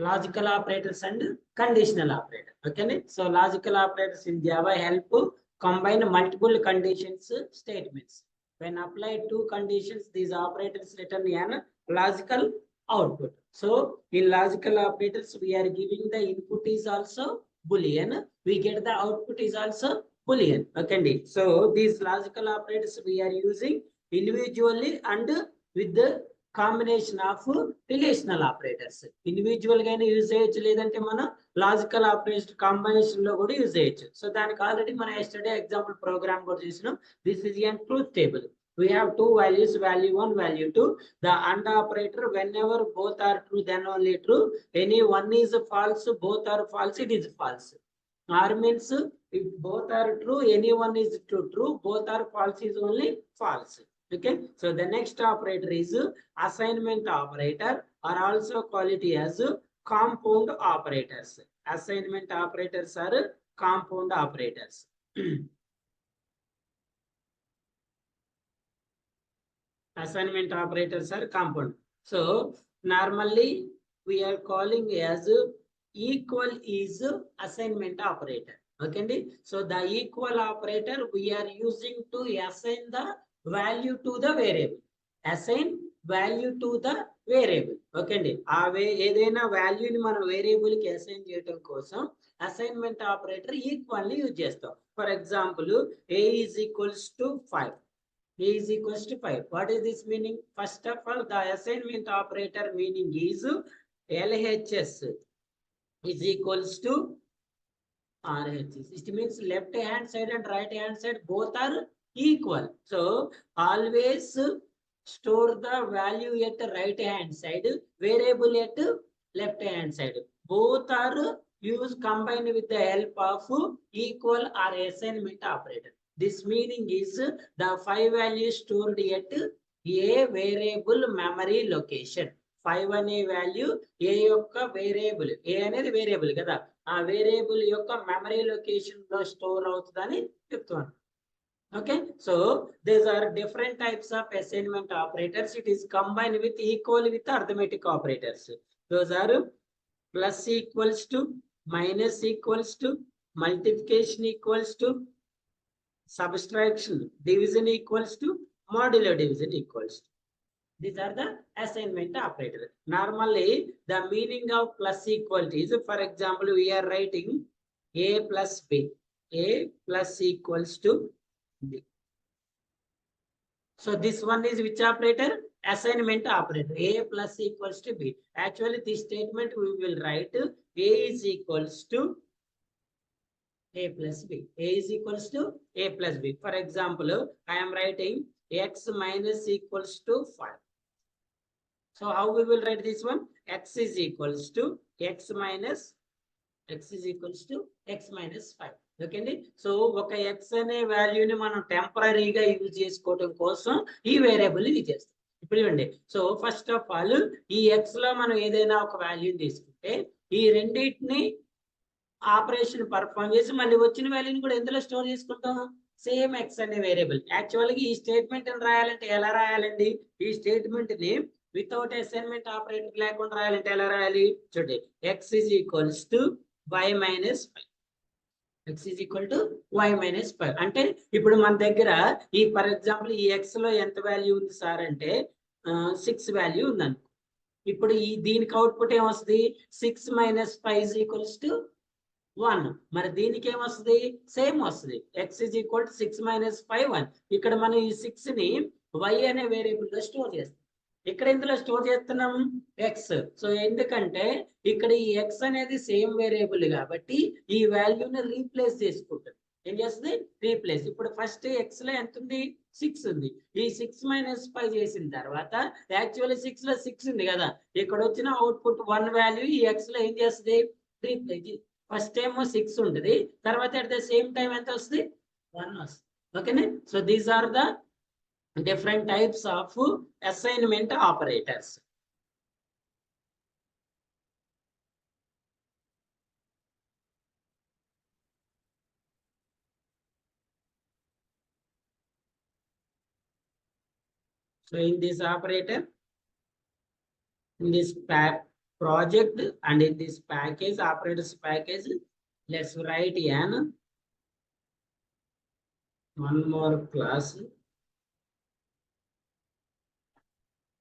Logical operators and conditional operator. Okay, so logical operators in Java help combine multiple conditions statements. When applied two conditions, these operators return an logical output. So in logical operators, we are giving the input is also Boolean. We get the output is also Boolean. Okay, so these logical operators we are using individually and with the combination of relational operators. Individual గానే use చేయొచ్చు, లేదంటే మనం logical operator combination లో కూడా use చేయొచ్చు. So దానికి already మనం yesterday example program కూడా చూసినాం. This is an truth table. We have two values, value 1, value 2. The AND operator, whenever both are true, then only true. Any one is false, both are false, it is false. Or means if both are true, any one is true, both are false is only false. Okay, so the next operator is assignment operator, or also call it as compound operators. Assignment operators are compound operators. Assignment operators are compound. So normally we are calling as equal is assignment operator. Okay, so the equal operator we are using to assign the value to the variable. Assign value to the variable. Okay అండి, ఏదైనా వాల్యూని మనం variable కి assign చేయడం కోసం assignment operator equal ని use చేస్తాం. For example a is equals to 5. A is equals to 5. What is this meaning? First of all, the assignment operator meaning is LHS is equals to RHS. It means left hand side and right hand side both are equal. So always store the value at the right hand side, variable at left hand side. Both are used combined with the help of equal or assignment operator. This meaning is the 5 values stored at a variable memory location. 5 అనే value a యొక్క variable, a అనేది variable కదా, ఆ variable యొక్క memory location లో store అవుతుందని చెప్తున్నాను. Okay, so these are different types of assignment operators. It is combined with equal with arithmetic operators. Those are plus equals to, minus equals to, multiplication equals to, subtraction, division equals to, modulo division equals to. These are the assignment operators. Normally the meaning of plus equality is, for example, we are writing a plus b. A plus equals to B. So this one is which operator? Assignment operator. A plus equals to B. Actually this statement we will write A is equals to A plus B. A is equals to A plus B. For example, I am writing x minus equals to 5. So how we will write this one? X is equals to x minus x minus 5. Okay అండి, so ఒక X అనే వాల్యూని మనం టెంపరీగా use చేసుకోవడం కోసం ఈ variable use చేస్తాం. ఇప్పుడు ఇవ్వండి, సో ఫస్ట్ ఆఫ్ ఆల్ ఈ ఎక్స్ లో మనం ఏదైనా ఒక వాల్యూని తీసుకుంటే ఈ రెండింటిని ఆపరేషన్ పర్ఫామ్ చేసి మళ్ళీ వచ్చిన వాల్యూని కూడా ఎందులో స్టోర్ చేసుకుంటాం? సేమ్ ఎక్స్ అనే వేరియబుల్. యాక్చువల్గా ఈ స్టేట్మెంట్ రాయాలంటే ఎలా రాయాలండి? ఈ స్టేట్మెంట్ ని వితౌట్ అసైన్మెంట్ ఆపరేటర్ లేకుండా రాయాలంటే ఎలా రాయాలి? చూడండి, X is equals to y minus 5. x is equal to y minus 5. అంటే ఇప్పుడు మన దగ్గర ఈ ఫర్ ఎగ్జాంపుల్ ఈ x లో ఎంత వాల్యూ ఉంది సార్ అంటే 6 వాల్యూ ఉంది అనుకో. ఇప్పుడు ఈ దీనికి అవుట్పుట్ ఏమొస్తుంది? 6 minus 5 is equals to 1. మరి దీనికి ఏమొస్తుంది? సేమ్ వస్తుంది. x is equal to 6 minus 5 1. ఇక్కడ మనం ఈ 6 ని y అనే వేరియబుల్ లో స్టోర్ చేస్తాం. ఇక్కడ ఇందులో స్టోర్ చేస్తున్నాం ఎక్స్. సో ఎందుకంటే ఇక్కడ ఈ ఎక్స్ అనేది సేమ్ వేరియబుల్ కాబట్టి ఈ వాల్యూని రీప్లేస్ చేసుకుంటుంది. ఏం చేస్తుంది? రీప్లేస్. ఇప్పుడు ఫస్ట్ ఎక్స్ లో ఎంత ఉంది? 6 ఉంది. ఈ 6 minus 5 చేసిన తర్వాత యాక్చువల్లీ 6 లో 6 ఉంది కదా, ఇక్కడ వచ్చిన అవుట్పుట్ 1 వాల్యూ ఈ ఎక్స్ లో ఏం చేస్తుంది? రీప్లేస్. ఫస్ట్ ఏమో 6 ఉంటుంది, తర్వాత అట్ ద సేమ్ టైం ఎంత వస్తుంది? 1 వస్తుంది. ఓకేనా? So these are the different types of assignment operators. So in this operator, in this project, and in this package, operators package, let's write an one more class,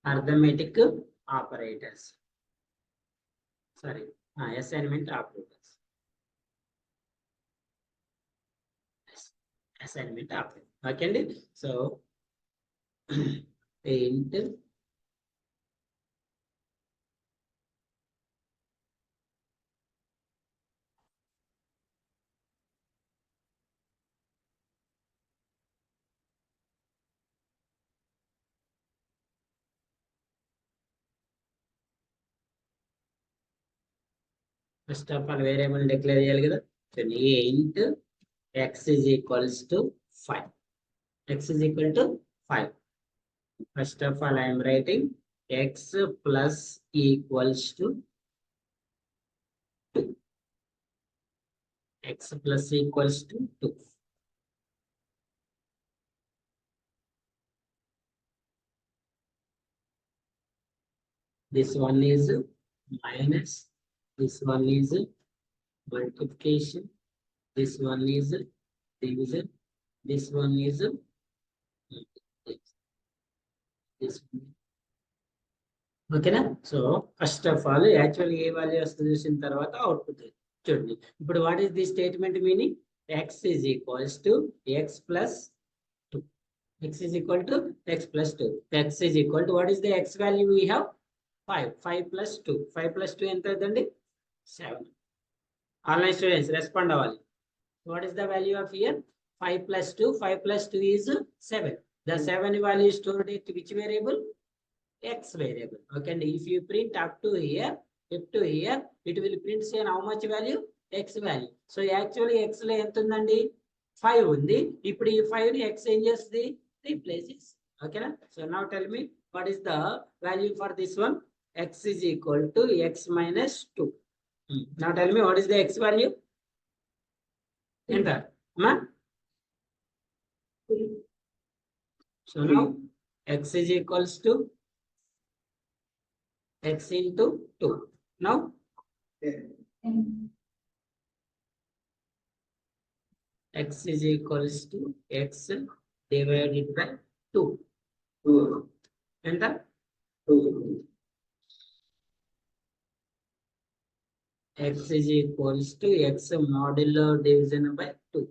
arithmetic operators. Sorry, assignment operators. Assignment operator. Okay, so int first of all variable declare చేయాలి కదా. So int x is equals to 5. X is equal to 5. First of all, I am writing x plus equals to 2. X plus equals to 2. This one is minus, this one is multiplication, this one is division, this one is this one. ఓకేనా. So first of all actual A value వస్తుంది చూసిన తర్వాత output చూడండి. ఇప్పుడు what is the statement meaning? X is equals to X plus 2. X is equal to X plus 2. X is equal to what is the X value we have 5. 5 plus 2. 5 plus 2 ఎంత అవుతుంది? 7. Online students respond అవ్వాలి. What is the value of here? 5 plus 2. 5 plus 2 is 7. The 7 value is stored at which variable? X variable. Okay, and if you print up to here, it will print say how much value? X value. So actually x లో ఎంత ఉందండి? 5 ఉంది. ఇప్పుడు ఈ 5 ని x ఏం చేస్తుంది? Replaces. Okay, so now tell me what is the value for this one? X is equal to x minus 2. Now tell me what is the x value? Enter. So now x is equals to x into 2. Now x is equals to x divided by 2. Enter. 2. X is equals to x modulo division by 2.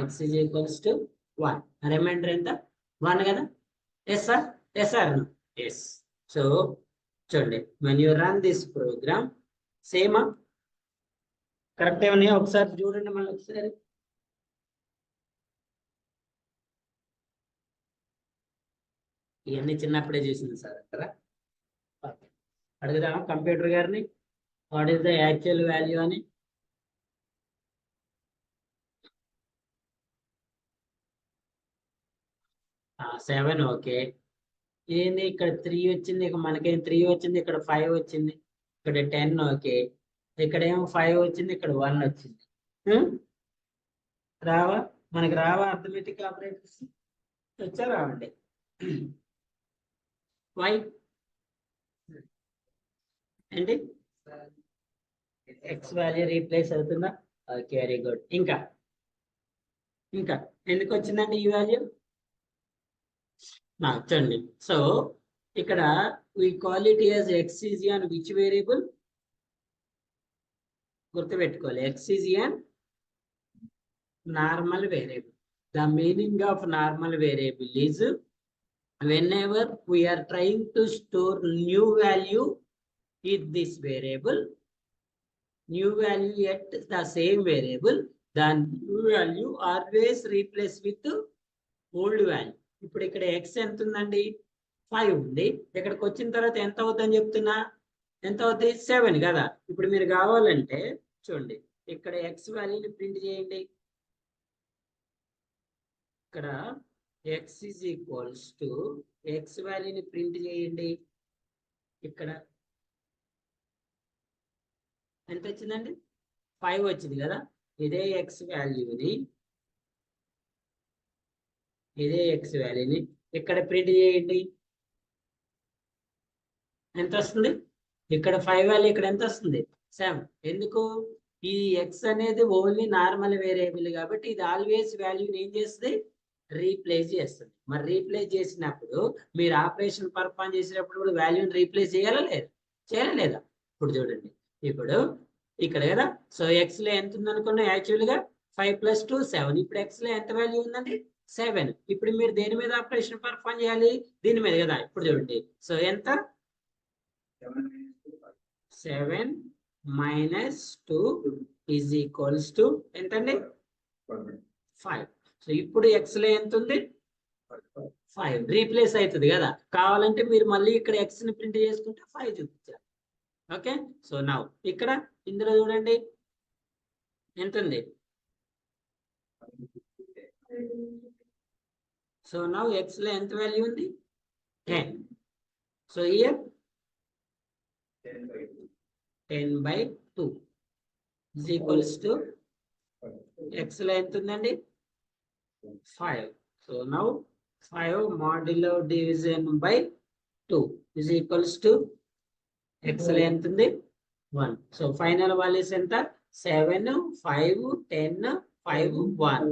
X is equals to 1. Remainder enta 1 kada? Yes sir? Yes sir? No? Yes. So చూడండి, when you run this program, same correct ఏమన్నా ఒకసారి చూడండి, మళ్ళీ ఒకసారి ఇవన్నీ చిన్నప్పుడే చూసింది sir అక్కడ. అడుగుదామా కంప్యూటర్ గారిని what is the actual value అని? సెవెన్. ఓకే, ఏంది ఇక్కడ 3 వచ్చింది, ఇక మనకేం 3 వచ్చింది, ఇక్కడ 5 వచ్చింది, ఇక్కడ 10. ఓకే, ఇక్కడ ఏమో 5 వచ్చింది, ఇక్కడ 1 వచ్చింది. రావా మనకి? రావా అర్థమెటిక్ ఆపరేటర్స్? వచ్చా? రావండి. వై అంటే ఎక్స్ వాల్యూ రీప్లేస్ అవుతుందా? Okay, very good. ఇంకా ఎందుకు వచ్చిందండి ఈ వాల్యూ? చూడండి, సో ఇక్కడ we call it as x is an which variable? గుర్తుపెట్టుకోవాలి, x is an normal variable. The meaning of normal variable is whenever we are trying to store new value in this variable, new value at the same variable, the new value always replace with old value. ఇప్పుడు ఇక్కడ x ఎంత ఉందండి? 5 ఉంది. ఇక్కడికి వచ్చిన తర్వాత ఎంత అవుతుందని చెప్తున్నా? ఎంత అవుతుంది? 7 కదా. ఇప్పుడు మీరు కావాలంటే చూడండి, ఇక్కడ x వాల్యూని ప్రింట్ చేయండి. ఇక్కడ x is equals to x వాల్యూని ప్రింట్ చేయండి. ఇక్కడ ఎంత వచ్చిందండి? 5 వచ్చింది కదా. ఇదే x వాల్యూని ఇక్కడ ప్రింట్ చేయండి. ఎంత వస్తుంది? ఇక్కడ 5 వాల్యూ ఇక్కడ ఎంత వస్తుంది 7. ఎందుకు ఈ ఎక్స్ అనేది ఓన్లీ నార్మల్ వేరియబుల్ కాబట్టి ఇది ఆల్వేస్ వాల్యూని ఏం చేస్తుంది రీప్లేస్ చేస్తుంది. మరి రీప్లేస్ చేసినప్పుడు మీరు ఆపరేషన్ పర్ఫామ్ చేసినప్పుడు కూడా వాల్యూని రీప్లేస్ చేయాలా లేదా చేయాలా లేదా? ఇప్పుడు చూడండి ఇప్పుడు ఇక్కడ కదా సో ఎక్స్ లో ఎంత ఉంది అనుకున్నా యాక్చువల్ గా 5 + 2 7. ఇప్పుడు ఎక్స్ లో ఎంత వాల్యూ ఉందండి 7. ఇప్పుడు మీరు దేని మీద ఆపరేషన్ పర్ఫామ్ చేయాలి దీని మీద కదా. ఇప్పుడు చూడండి సో ఎంత 7 - 2 = ఎంతండి 5. సో ఇప్పుడు ఎక్స్ లో ఎంత ఉంది 5 రీప్లేస్ అవుతుంది కదా. కావాలంటే మీరు మళ్ళీ ఇక్కడ ఎక్స్ ని ప్రింట్ చేసుకుంటే 5 చూపించాలి. ఓకే సో నౌ ఇక్కడ ఇందులో చూడండి ఎంత ఉంది. సో నౌ ఎక్స్ లో ఎంత వాల్యూ ఉంది 10. సో హియర్ 10/2 = ఎక్స్ లో ఎంత ఉందండి 5. So now 5 modulo division by 2 = X లో ఎంత ఉంది 1. సో ఫైనల్ వాల్యూస్ ఎంత 7 5 10 5 1.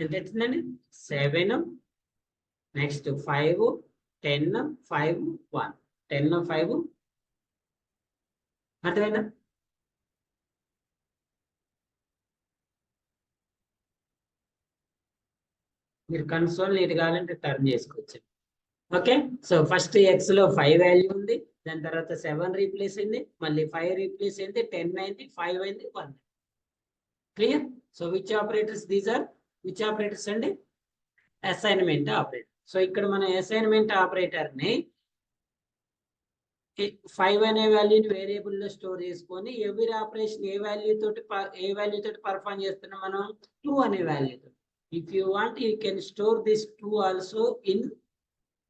ఎంత వచ్చిందండి 7 నెక్స్ట్ 5 10 5 1 10 5 అర్థమైందా? మీరు కన్సోల్ నీట్ కావాలంటే టర్న్ చేసుకోవచ్చు. ఓకే సో ఫస్ట్ ఎక్స్ లో 5 వాల్యూ ఉంది, దాని తర్వాత 7 రీప్లేస్ అయింది, మళ్ళీ 5 రీప్లేస్ అయింది, 10 అయింది, 5 అయింది, 1. Clear? So which operators these are which operators అండి అసైన్మెంట్ ఆపరేటర్. సో ఇక్కడ మన అసైన్మెంట్ ఆపరేటర్ ని 5 అనే వాల్యూని వేరియబుల్ లో స్టోర్ చేసుకొని ఎవరి ఆపరేషన్ ఏ వాల్యూ తోటి పర్ఫామ్ చేస్తున్నాం మనం 2 అనే వాల్యూ తోటి. If you want you can store this 2 also in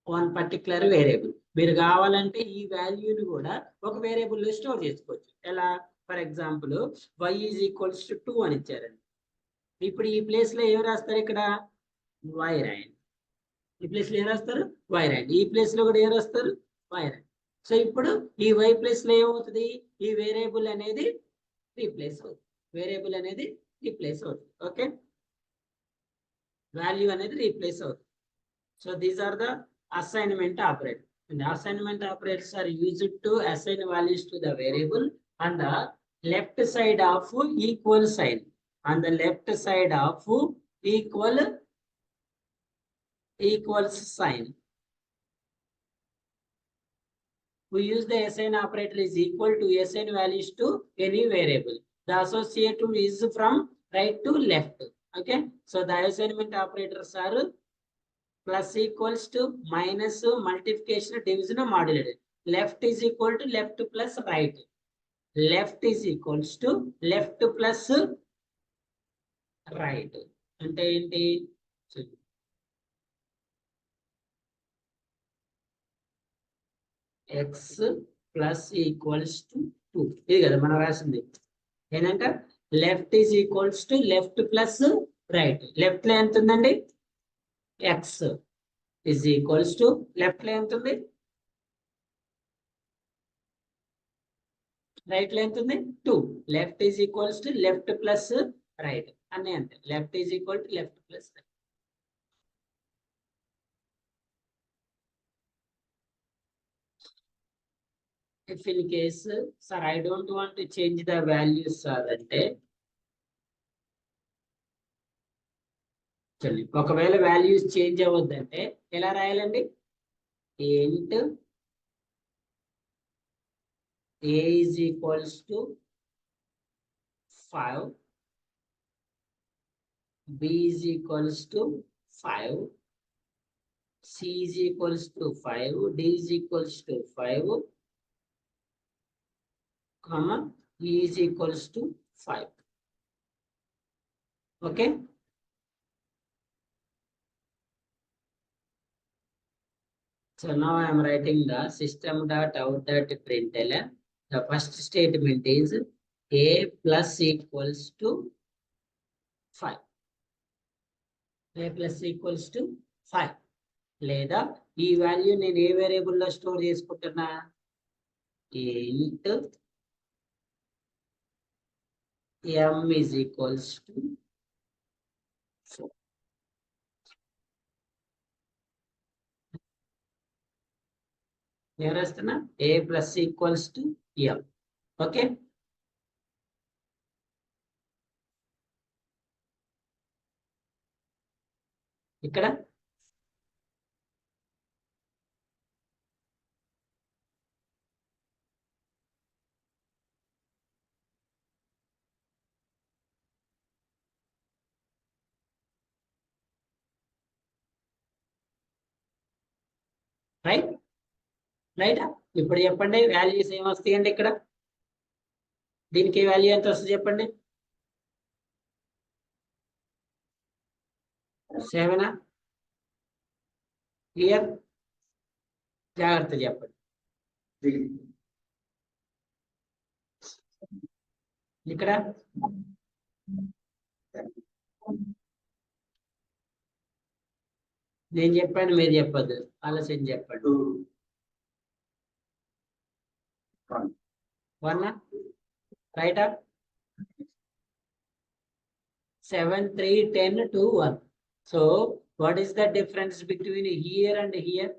one particular variable. మీరు కావాలంటే ఈ వాల్యూని కూడా ఒక వేరియబుల్ లో స్టోర్ చేసుకోవచ్చు. ఎలా? ఫర్ ఎగ్జాంపుల్ y = 2 అని ఇచ్చారండి. ఇప్పుడు ఈ ప్లేస్ లో ఏం రాస్తారు ఇక్కడ y రాయండి. ఈ ప్లేస్ లో ఏం రాస్తారు y రాయండి. ఈ ప్లేస్ లో కూడా ఏం రాస్తారు y రాయండి. సో ఇప్పుడు ఈ y ప్లేస్ లో ఏమవుతుంది ఈ వేరియబుల్ అనేది రీప్లేస్ అవుతుంది. వేరియబుల్ అనేది రీప్లేస్ అవుతుంది. ఓకే వాల్యూ అనేది రీప్లేస్ అవుతుంది. So these are the assignment operator. And the assignment operators are used to assign values to the variable on the left side of equal sign. On the left side of equals sign. We use the assign operator is equal to assign values to any variable. The associative is from right to left. Okay. So the assignment operators are plus equals to minus multiplication division modulated. Left is equal to left plus right. Left is equals to left plus right. అంటే ఏంటి x plus equals to 2 ఇది కదా మనం రాసింది ఏంటంటే left is equals to left plus right. Left లో ఎంత ఉందండి x is equals to left లో ఎంత ఉంది రైట్ లో ఎంత ఉంది 2. Left is equals to left plus right అన్నీ అంతే. Left is equal to left plus right. If in case sir I don't want to change the values sir అంటే చూడండి ఒకవేళ వాల్యూస్ చేంజ్ అవ్వద్దంటే ఎలా రాయాలండి int a is equals to 5, b is equals to 5, c is equals to 5, d is equals to 5, comma e is equals to 5. Okay. So now I am writing the system.out.println. The first statement is a plus equals to 5. A plus equals to 5. లేదా ఈ value నేను ఏ variable లో store చేసుకుంటున్నా, int m is equals to 4. నేను రాస్తున్నా a plus equals to m. Okay, ఇక్కడ right right. ఇప్పుడు చెప్పండి వాల్యూస్ ఏమొస్తాయండి ఇక్కడ, దీనికి వాల్యూ ఎంత వస్తుంది చెప్పండి, 7. క్లియర్, జాగ్రత్త చెప్పండి. ఇక్కడ నేను చెప్పాను, మీరు చెప్పద్దు, ఆలోచన చెప్పండి. 1 right. 7, 3, 10, 2, 1. So what is the difference between here and here?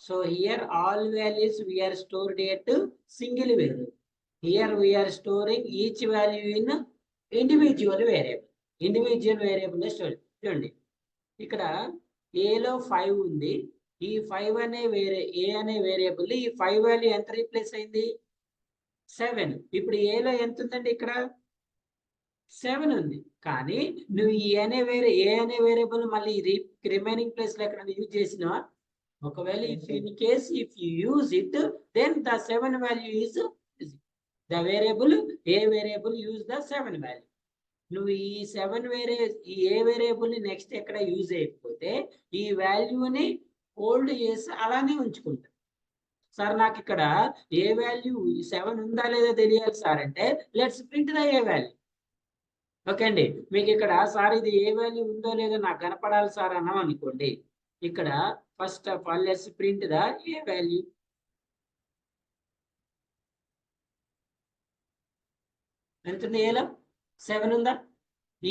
So here all values we are stored at single variable. Here we are storing each value in individual variable. Individual variable store చూడండి, ఇక్కడ a లో 5 ఉంది. ఈ 5 అనే a అనే variable, ఈ 5 value ఎంత replace అయింది, 7. ఇప్పుడు a లో ఎంత ఉందండి, ఇక్కడ 7 ఉంది. కానీ నువ్వు ఏ అనే వేరియబుల్ మళ్ళీ రిమైనింగ్ ప్లేస్ లో ఎక్కడ యూజ్ చేసినా, ఒకవేళ if you use it, then the 7 value is the variable, A variable use the 7 value. నువ్వు ఈ 7 ఈ ఏ వేరియబుల్ ని నెక్స్ట్ ఎక్కడ యూజ్ చేయకపోతే ఈ వాల్యూని హోల్డ్ చేసి అలానే ఉంచుకుంటా. సార్ నాకు ఇక్కడ ఏ వాల్యూ 7 ఉందా లేదా తెలియాలి సార్ అంటే, let's print the A value. Okay అండి, మీకు ఇక్కడ సార్ ఇది ఏ వాల్యూ ఉందో లేదో నాకు కనపడాలి సార్ అన్నాం అనుకోండి, ఇక్కడ first of all let's print the A value. ఎంత ఉంది, ఏలో 7 ఉందా.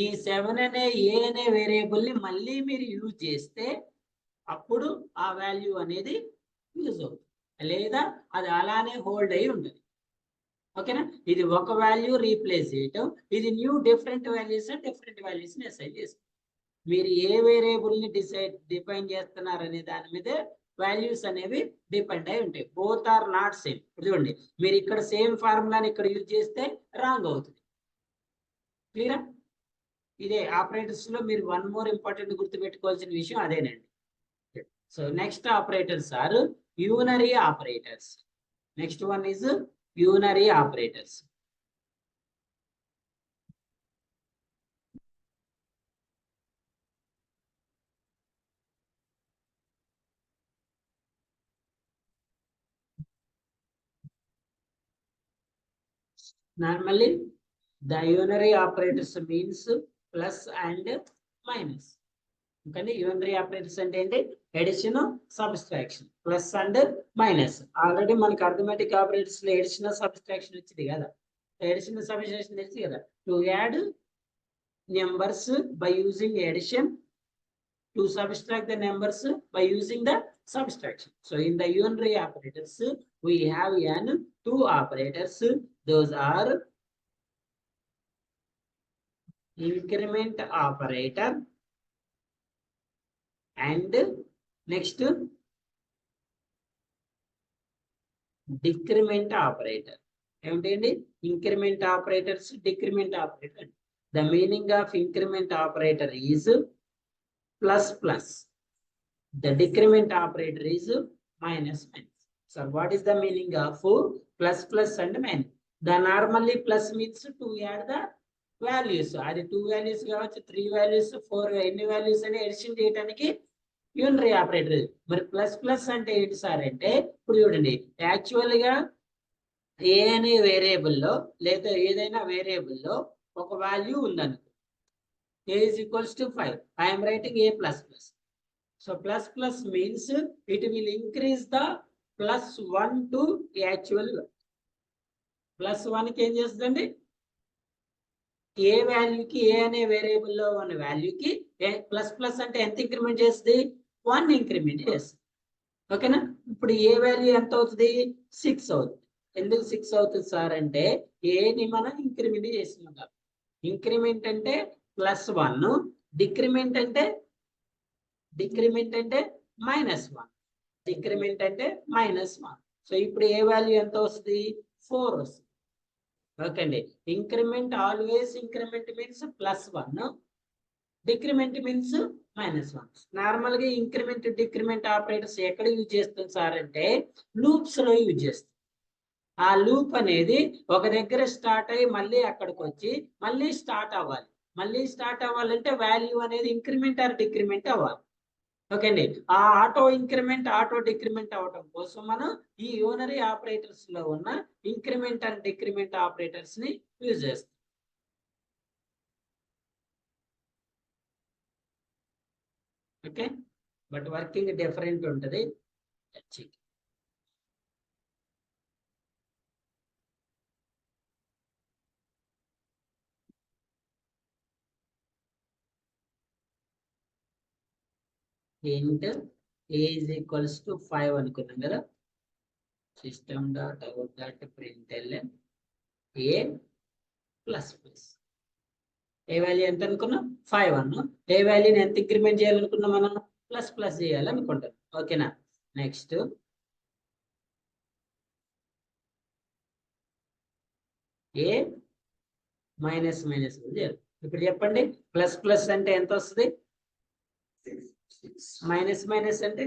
ఈ 7 అనే ఏ అనే వేరియబుల్ ని మళ్ళీ మీరు యూజ్ చేస్తే అప్పుడు ఆ వాల్యూ అనేది యూజ్ అవుతుంది, లేదా అది అలానే హోల్డ్ అయి ఉంటుంది. ఓకేనా, ఇది ఒక వాల్యూ రీప్లేస్ చేయటం, ఇది న్యూ డిఫరెంట్ వాల్యూస్ ని అసైన్ చేస్తాం. మీరు ఏ వేరియబుల్ ని డిఫైన్ చేస్తున్నారు అనే దాని మీద వాల్యూస్ అనేవి డిపెండ్ అయి ఉంటాయి. Both are not same. చూడండి, మీరు ఇక్కడ సేమ్ ఫార్ములాని ఇక్కడ యూజ్ చేస్తే రాంగ్ అవుతుంది. క్లియరా, ఇదే ఆపరేటర్స్ లో మీరు వన్ మోర్ ఇంపార్టెంట్ గుర్తుపెట్టుకోవాల్సిన విషయం అదేనండి. So next operators are unary operators. Next one is unary operators. Normally the unary operators means plus and minus. Okay, unary operators అంటే ఏంటి, addition subtraction, plus and minus. Already మనకి arithmetic operators లో addition subtraction వచ్చింది కదా, addition subtraction తెలిసి కదా, to add numbers by using addition, to subtract the numbers by using the subtraction. So in the unary operators we have two operators. Those are increment operator and next decrement operator. Increment operators, decrement operator. The meaning of increment operator is plus plus. The decrement operator is minus minus. So what is the meaning of plus plus and minus? The normally plus means to add the values. Adi 2 values కావచ్చు, 3 values, 4 ఎన్ని values అని edition చేయడానికి unary operator. మరి plus plus అంటే ఏంటి sir అంటే, ఇప్పుడు చూడండి, యాక్చువల్ గా ఏ అనే వేరియబుల్లో లేదా ఏదైనా వేరియబుల్లో ఒక వాల్యూ ఉందనుకో, a is equals to 5. I am writing a plus plus. So plus plus means it will increase the plus 1 to actual. Plus 1 కి ఏం చేస్తుందండి, ఏ వాల్యూకి ఏ అనే వేరియబుల్లో ఉన్న వాల్యూకి ప్లస్ ప్లస్ అంటే ఎంత ఇంక్రిమెంట్ చేస్తుంది, 1 ఇంక్రిమెంట్ చేస్తుంది. ఓకేనా. ఇప్పుడు ఏ వాల్యూ ఎంత అవుతుంది, 6 అవుతుంది. ఎందుకు 6 అవుతుంది సార్ అంటే, ఏని మనం ఇంక్రిమెంట్ చేస్తున్నాం. ఇంక్రిమెంట్ అంటే +1, డిక్రిమెంట్ అంటే -1, డిక్రిమెంట్ అంటే -1. సో ఇప్పుడు ఏ వాల్యూ ఎంత వస్తుంది, 4 వస్తుంది. ఓకే అండి. Increment always, increment means +1, decrement means -1. Normal గా ఇంక్రిమెంట్ డిక్రిమెంట్ ఆపరేటర్స్ ఎక్కడ యూజ్ చేస్తుంది సార్ అంటే, లూప్స్ లో యూజ్ చేస్తుంది. ఆ లూప్ అనేది ఒక దగ్గర స్టార్ట్ అయ్యి మళ్ళీ అక్కడికి వచ్చి మళ్ళీ స్టార్ట్ అవ్వాలి. మళ్ళీ స్టార్ట్ అవ్వాలంటే వాల్యూ అనేది ఇంక్రిమెంట్ ఆర్ డిక్రిమెంట్ అవ్వాలి. ఓకే అండి. ఆ ఆటో ఇంక్రిమెంట్ ఆటో డిక్రిమెంట్ అవ్వడం కోసం మనం ఈ యూనరీ ఆపరేటర్స్ లో ఉన్న ఇంక్రిమెంట్ అండ్ డిక్రిమెంట్ ఆపరేటర్స్ ని యూజ్ చేస్తాం. ఓకే, బట్ వర్కింగ్ డిఫరెంట్ ఉంటుంది. int a is equals to 5 అనుకున్నాం కదా. system.out.println a plus plus. A value ఎంత అనుకున్నాం, 5 అన్నాం. ఏ వాల్యూని ఎంత ఇంక్రిమెంట్ చేయాలనుకున్నాం మనం, ప్లస్ ప్లస్ చేయాలనుకుంటాం. ఓకేనా. నెక్స్ట్ ఏ మైనస్ మైనస్ చేయాలి. ఇప్పుడు చెప్పండి, ప్లస్ ప్లస్ అంటే ఎంత వస్తుంది, మైనస్ మైనస్ అంటే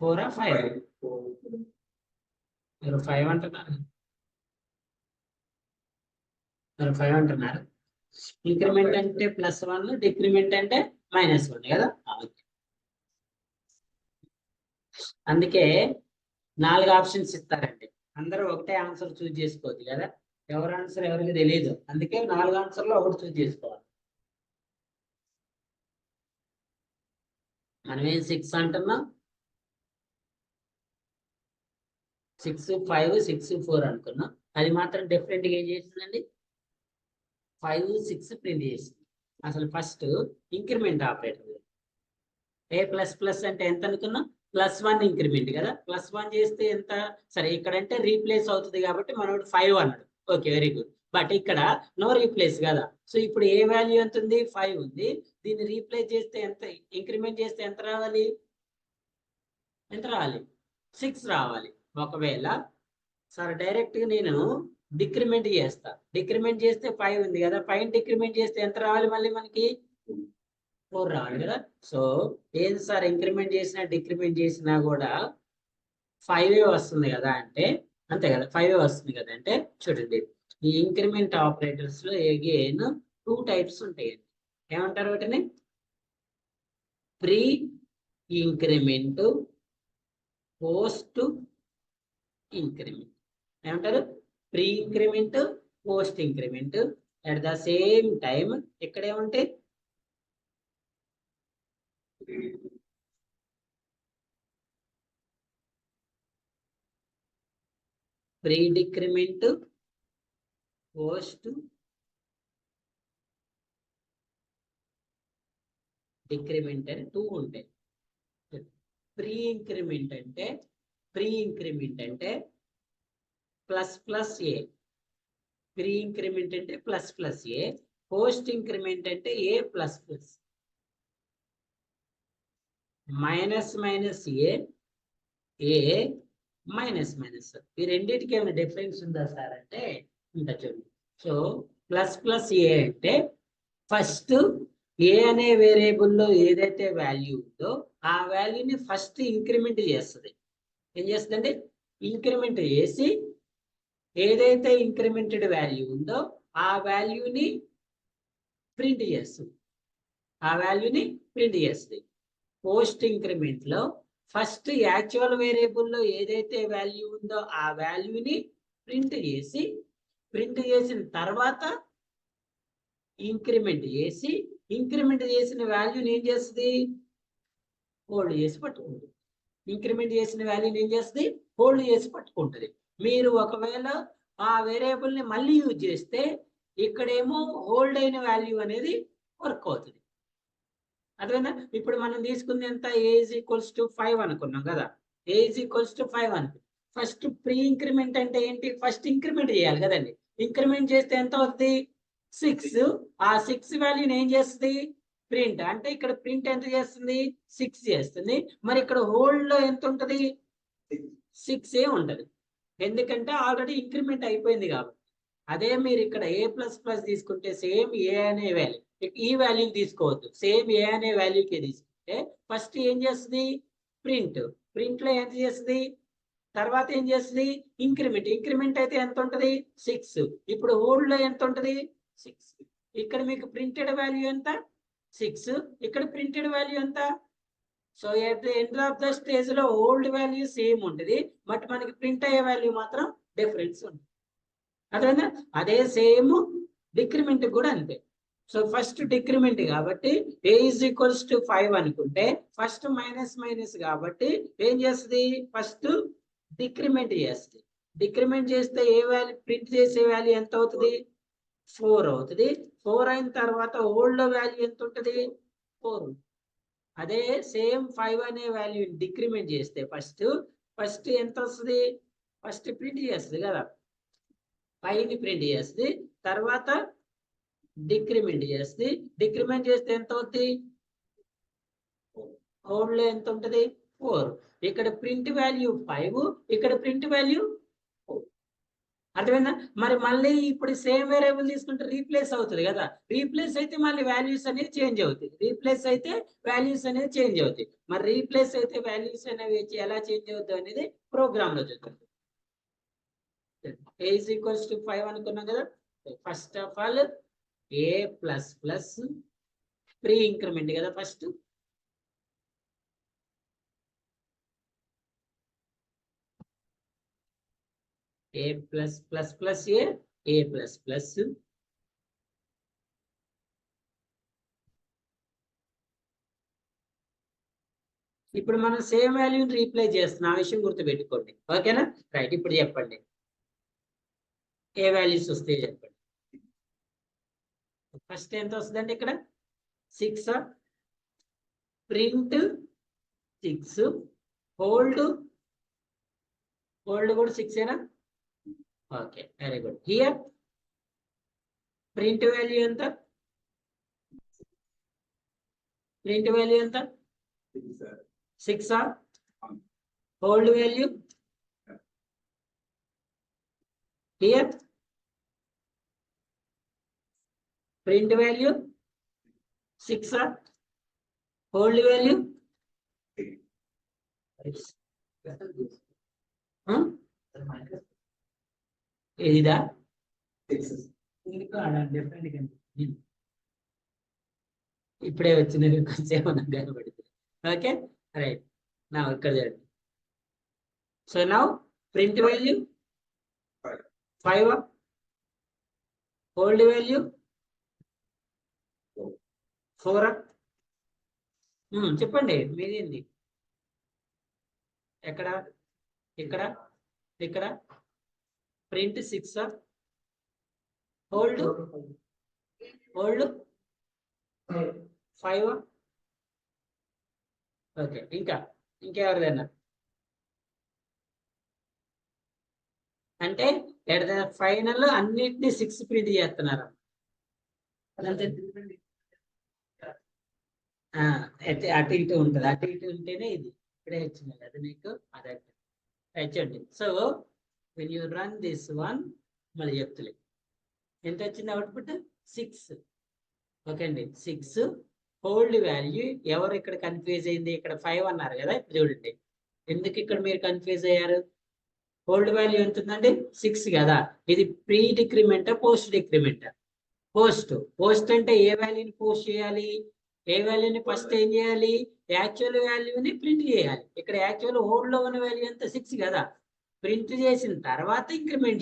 4 5. మీరు 5 అంటున్నారు, మీరు 5 అంటున్నారు. ఇంక్రిమెంట్ అంటే +1, డిక్రిమెంట్ అంటే -1 కదా. అందుకే 4 ఆప్షన్స్ ఇస్తారండి. అందరూ ఒకటే ఆన్సర్ చూజ్ చేసుకోవద్దు కదా. ఎవరి ఆన్సర్ ఎవరికి తెలియదు. అందుకే 4 ఆన్సర్లో ఒకటి చూజ్ చేసుకోవాలి. మనమేం 6 అంటున్నాం, 6 5 6 4 అనుకున్నాం. అది మాత్రం డిఫరెంట్ గా ఏం చేసిందండి, 5 6 ప్రింట్ చేసింది. అసలు ఫస్ట్ ఇంక్రిమెంట్ ఆపరేటర్ ఏ ప్లస్ ప్లస్ అంటే ఎంత అనుకున్నాం, +1 ఇంక్రిమెంట్ కదా. +1 చేస్తే ఎంత, సరే ఇక్కడ అంటే రీప్లేస్ అవుతుంది కాబట్టి మనోడు 5 అన్నాడు. Okay, very good. బట్ ఇక్కడ నో రీప్లేస్ కదా. సో ఇప్పుడు ఏ వాల్యూ ఎంత ఉంది, 5 ఉంది. దీన్ని రీప్లేస్ చేస్తే ఎంత, ఇంక్రిమెంట్ చేస్తే ఎంత రావాలి, 6 రావాలి. ఒకవేళ సరే డైరెక్ట్ గా నేను డిక్రిమెంట్ చేస్తా. డిక్రిమెంట్ చేస్తే 5 ఉంది కదా, 5 డిక్రిమెంట్ చేస్తే ఎంత రావాలి, మళ్ళీ మనకి 4 రావాలి కదా. సో ఏంటి సార్, ఇంక్రిమెంట్ చేసినా డిక్రిమెంట్ చేసినా కూడా 5 వస్తుంది కదా అంటే, అంతే కదా, 5 వస్తుంది కదా అంటే. చూడండి, ఈ ఇంక్రిమెంట్ ఆపరేటర్స్ లో అగైన్ 2 టైప్స్ ఉంటాయి. ఏమంటారు వాటిని, ప్రీ ఇంక్రిమెంట్, పోస్ట్ ఇంక్రిమెంట్. ఏమంటారు, pre increment, post increment. At the same time ఇక్కడ ఏముంటాయి, ప్రీ డిక్రిమెంట్, పోస్ట్ డిక్రిమెంట్ అని 2 ఉంటాయి. ప్రీ ఇంక్రిమెంట్ అంటే ప్లస్ ప్లస్ ఏ, ప్రీ ఇంక్రిమెంట్ అంటే ప్లస్ ప్లస్ ఏ, పోస్ట్ ఇంక్రిమెంట్ అంటే ఏ ప్లస్ ప్లస్. మైనస్ మైనస్ ఏ, ఏ మైనస్ మైనస్. ఈ రెండింటికి ఏమైనా డిఫరెన్స్ ఉందా సార్ అంటే ఉంటా, చూడండి. సో ప్లస్ ప్లస్ ఏ అంటే ఫస్ట్ ఏ అనే వేరియబుల్లో ఏదైతే వాల్యూ ఉందో ఆ వాల్యూని ఫస్ట్ ఇంక్రిమెంట్ చేస్తుంది. ఏం చేస్తుందంటే, ఇంక్రిమెంట్ చేసి ఏదైతే ఇంక్రిమెంటెడ్ వాల్యూ ఉందో ఆ వాల్యూని ప్రింట్ చేస్తుంది. ఆ వాల్యూని ప్రింట్ చేస్తుంది. పోస్ట్ ఇంక్రిమెంట్ లో ఫస్ట్ యాక్చువల్ వేరియబుల్లో ఏదైతే వాల్యూ ఉందో ఆ వాల్యూని ప్రింట్ చేసిన తర్వాత ఇంక్రిమెంట్ చేసిన వాల్యూని ఏం చేస్తుంది, హోల్డ్ చేసి పట్టుకుంటుంది. ఇంక్రిమెంట్ చేసిన వాల్యూని ఏం చేస్తుంది, హోల్డ్ చేసి పట్టుకుంటుంది. మీరు ఒకవేళ ఆ వేరియబుల్ ని మళ్ళీ యూజ్ చేస్తే ఇక్కడేమో హోల్డ్ అయిన వాల్యూ అనేది వర్క్ అవుతుంది. అదేనా, ఇప్పుడు మనం తీసుకుంది ఎంత, a = 5 అనుకున్నాం కదా. a = 5 అనుకున్నాం. ఫస్ట్ ప్రీ ఇంక్రిమెంట్ అంటే ఏంటి, ఫస్ట్ ఇంక్రిమెంట్ చేయాలి కదండి. ఇంక్రిమెంట్ చేస్తే ఎంత అవుతుంది, 6. ఆ 6 వాల్యూని ఏం చేస్తుంది, ప్రింట్. అంటే ఇక్కడ ప్రింట్ ఎంత చేస్తుంది, 6 చేస్తుంది. మరి ఇక్కడ హోల్డ్ లో ఎంత ఉంటుంది, 6 ఉంటది. ఎందుకంటే ఆల్రెడీ ఇంక్రిమెంట్ అయిపోయింది కాబట్టి. అదే మీరు ఇక్కడ a++ తీసుకుంటే సేమ్ a అనే వాల్యూ, ఈ వాల్యూ తీసుకోవద్దు, సేమ్ a అనే వాల్యూకి తీసుకుంటే ఫస్ట్ ఏం చేస్తుంది, ప్రింట్ లో ఎంత చేస్తుంది, తర్వాత ఏం చేస్తుంది, ఇంక్రిమెంట్ అయితే ఎంత ఉంటుంది, 6. ఇప్పుడు హోల్డ్ లో ఎంత ఉంటుంది, 6. ఇక్కడ మీకు ప్రింటెడ్ వాల్యూ ఎంత, 6. ఇక్కడ ప్రింటెడ్ వాల్యూ ఎంత. So at the end of the stage లో ఓల్డ్ వాల్యూ సేమ్ ఉంటుంది, బట్ మనకి ప్రింట్ అయ్యే వాల్యూ మాత్రం డిఫరెన్స్ ఉంటుంది. అదేనా, అదే సేమ్ డిక్రిమెంట్ కూడా అంతే. సో ఫస్ట్ డిక్రిమెంట్ కాబట్టి a = 5 అనుకుంటే ఫస్ట్ మైనస్ కాబట్టి ఏం చేస్తుంది, ఫస్ట్ డిక్రిమెంట్ చేస్తుంది. డిక్రిమెంట్ చేస్తే ఏ వాల్యూ, ప్రింట్ చేసే వాల్యూ ఎంత అవుతుంది, 4 అవుతుంది. 4 అయిన తర్వాత ఓల్డ్ వాల్యూ ఎంత ఉంటుంది, 4. అదే సేమ్ 5 అనే వాల్యూ డిక్రిమెంట్ చేస్తే ఫస్ట్ ఎంత వస్తుంది, ఫస్ట్ ప్రింట్ చేస్తుంది కదా, 5ని ప్రింట్ చేస్తుంది. తర్వాత డిక్రిమెంట్ చేస్తుంది. డిక్రిమెంట్ చేస్తే ఎంత అవుతుంది, హోల్డ్ లో ఎంత ఉంటుంది, 4. ఇక్కడ ప్రింట్ వాల్యూ 5, ఇక్కడ ప్రింట్ వాల్యూ 4. అర్థమైందా. మరి మళ్ళీ ఇప్పుడు సేమ్ వేరియబుల్ తీసుకుంటే రీప్లేస్ అవుతుంది కదా, రీప్లేస్ అయితే మళ్ళీ వాల్యూస్ అనేది చేంజ్ అవుతాయి. మరి రీప్లేస్ అయితే వాల్యూస్ అనేవి ఎలా చేంజ్ అవుతాయి అనేది ప్రోగ్రామ్ లో చూద్దాం. a = 5 అనుకున్నాం కదా. First of all a++ pre increment కదా, ఫస్ట్ a+++a++. ఇప్పుడు మనం సేమ్ వాల్యూని రీప్లేస్ చేస్తున్నాం, ఆ విషయం గుర్తుపెట్టుకోండి. ఓకేనా, రైట్. ఇప్పుడు చెప్పండి ఏ వాల్యూస్ వస్తాయి చెప్పండి. ఫస్ట్ ఎంత వస్తుందండి, ఇక్కడ 6. ప్రింట్ 6, హోల్డ్ కూడా 6ఏనా. Okay, very good. Here print value ఎంత, ప్రింట్ వాల్యూ ఎంత, 6. Hold value here print value 6, hold value ఇదా, ఇప్పుడే వచ్చింది కొంచెం కనబడుతుంది. Okay, right. నా ఇక్కడ చూడండి. So now print value 5, hold value 4. చెప్పండి మీదేంది, ఎక్కడ, ఇక్కడ ప్రింట్ 6, హోల్డ్ 5. ఓకే, ఇంకెవరిదైనా అంటే ఎట్ ద ఫైనల్ అన్నిటిని 6 ప్రింట్ చేస్తున్నారు. అటు ఇటు ఉంటుంది, అటు ఇటు ఉంటేనే ఇది ఇప్పుడే వచ్చింది అది మీకు అదే చూడండి. So when you run this one, మళ్ళీ చెప్తలే ఎంత వచ్చింది అవుట్పుట్, 6. ఓకే అండి, 6. హోల్డ్ వాల్యూ ఎవరు ఇక్కడ కన్ఫ్యూజ్ అయింది, ఇక్కడ 5 అన్నారు కదా. ఇప్పుడు చూడండి ఎందుకు ఇక్కడ మీరు కన్ఫ్యూజ్ అయ్యారు. హోల్డ్ వాల్యూ ఎంత ఉందండి, 6 కదా. ఇది pre decrement post decrement, post అంటే ఏ వాల్యూని పోస్ట్ చేయాలి, ఏ వాల్యూని ఫస్ట్ ఏం చేయాలి, యాక్చువల్ వాల్యూని ప్రింట్ చేయాలి. ఇక్కడ యాక్చువల్ హోల్డ్ లో ఉన్న వాల్యూ ఎంత 6 కదా, ప్రింట్ చేసిన తర్వాత డిక్రిమెంట్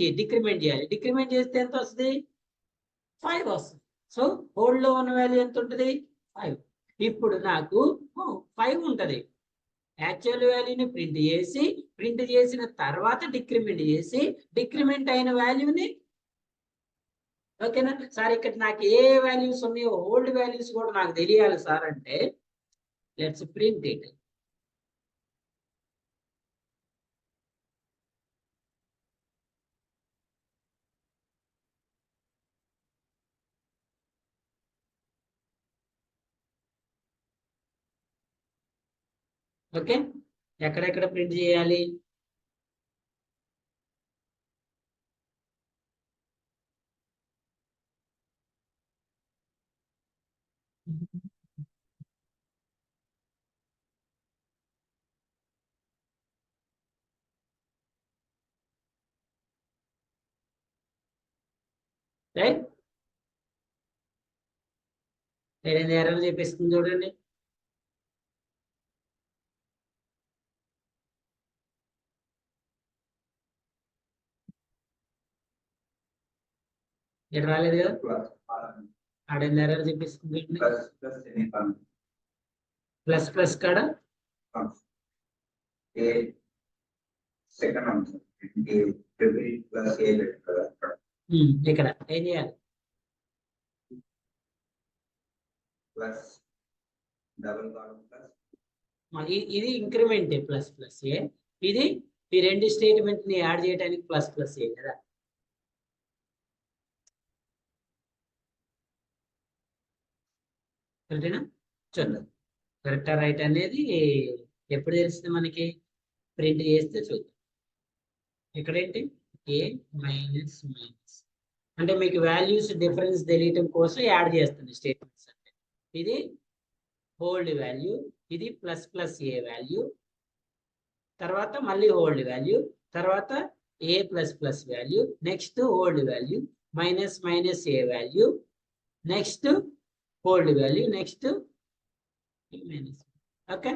చేయాలి. డిక్రిమెంట్ చేస్తే ఎంత వస్తుంది, 5 వస్తుంది. సో హోల్డ్ లో ఉన్న వాల్యూ ఎంత ఉంటుంది, 5. ఇప్పుడు నాకు 5 ఉంటుంది. యాక్చువల్ వాల్యూని ప్రింట్ చేసిన తర్వాత డిక్రిమెంట్ చేసి డిక్రిమెంట్ అయిన వాల్యూని, ఓకేనా సార్ ఇక్కడ నాకు ఏ వాల్యూస్ ఉన్నాయో ఓల్డ్ వాల్యూస్ కూడా నాకు తెలియాలి సార్ అంటే, లెట్స్ ప్రింట్ ఇట్. ఓకే, ఎక్కడెక్కడ ప్రింట్ చేయాలి, రైట్. ఏదైనా ఎర్రర్ చూపిస్తుంది చూడండి. ఇక్కడ రాలేదు కదా, ఆడేది ఎర్రర్ చూపిస్తుంది. ప్లస్ ప్లస్ కాడ ఇక్కడ ఏం చేయాలి, ఇది ఇంక్రిమెంట్ ప్లస్ ప్లస్ ఏ, ఇది ఈ రెండు స్టేట్మెంట్ ని యాడ్ చేయడానికి ప్లస్ ప్లస్ ఏ కదా. కరెక్టేనా, చూద్దాం కరెక్టా రైట్ అనేది ఎప్పుడు తెలుస్తుంది మనకి, ప్రింట్ చేస్తే చూద్దాం. ఇక్కడ ఏంటి ఏ మైనస్ మైనస్ అంటే మీకు వాల్యూస్ డిఫరెన్స్ తెలియటం కోసం యాడ్ చేస్తుంది స్టేట్మెంట్స్. అంటే ఇది హోల్డ్ వాల్యూ, ఇది ప్లస్ ప్లస్ ఏ వాల్యూ, తర్వాత మళ్ళీ హోల్డ్ వాల్యూ, తర్వాత A plus plus value, next hold value, minus minus A value, next hold value, next minus. Okay,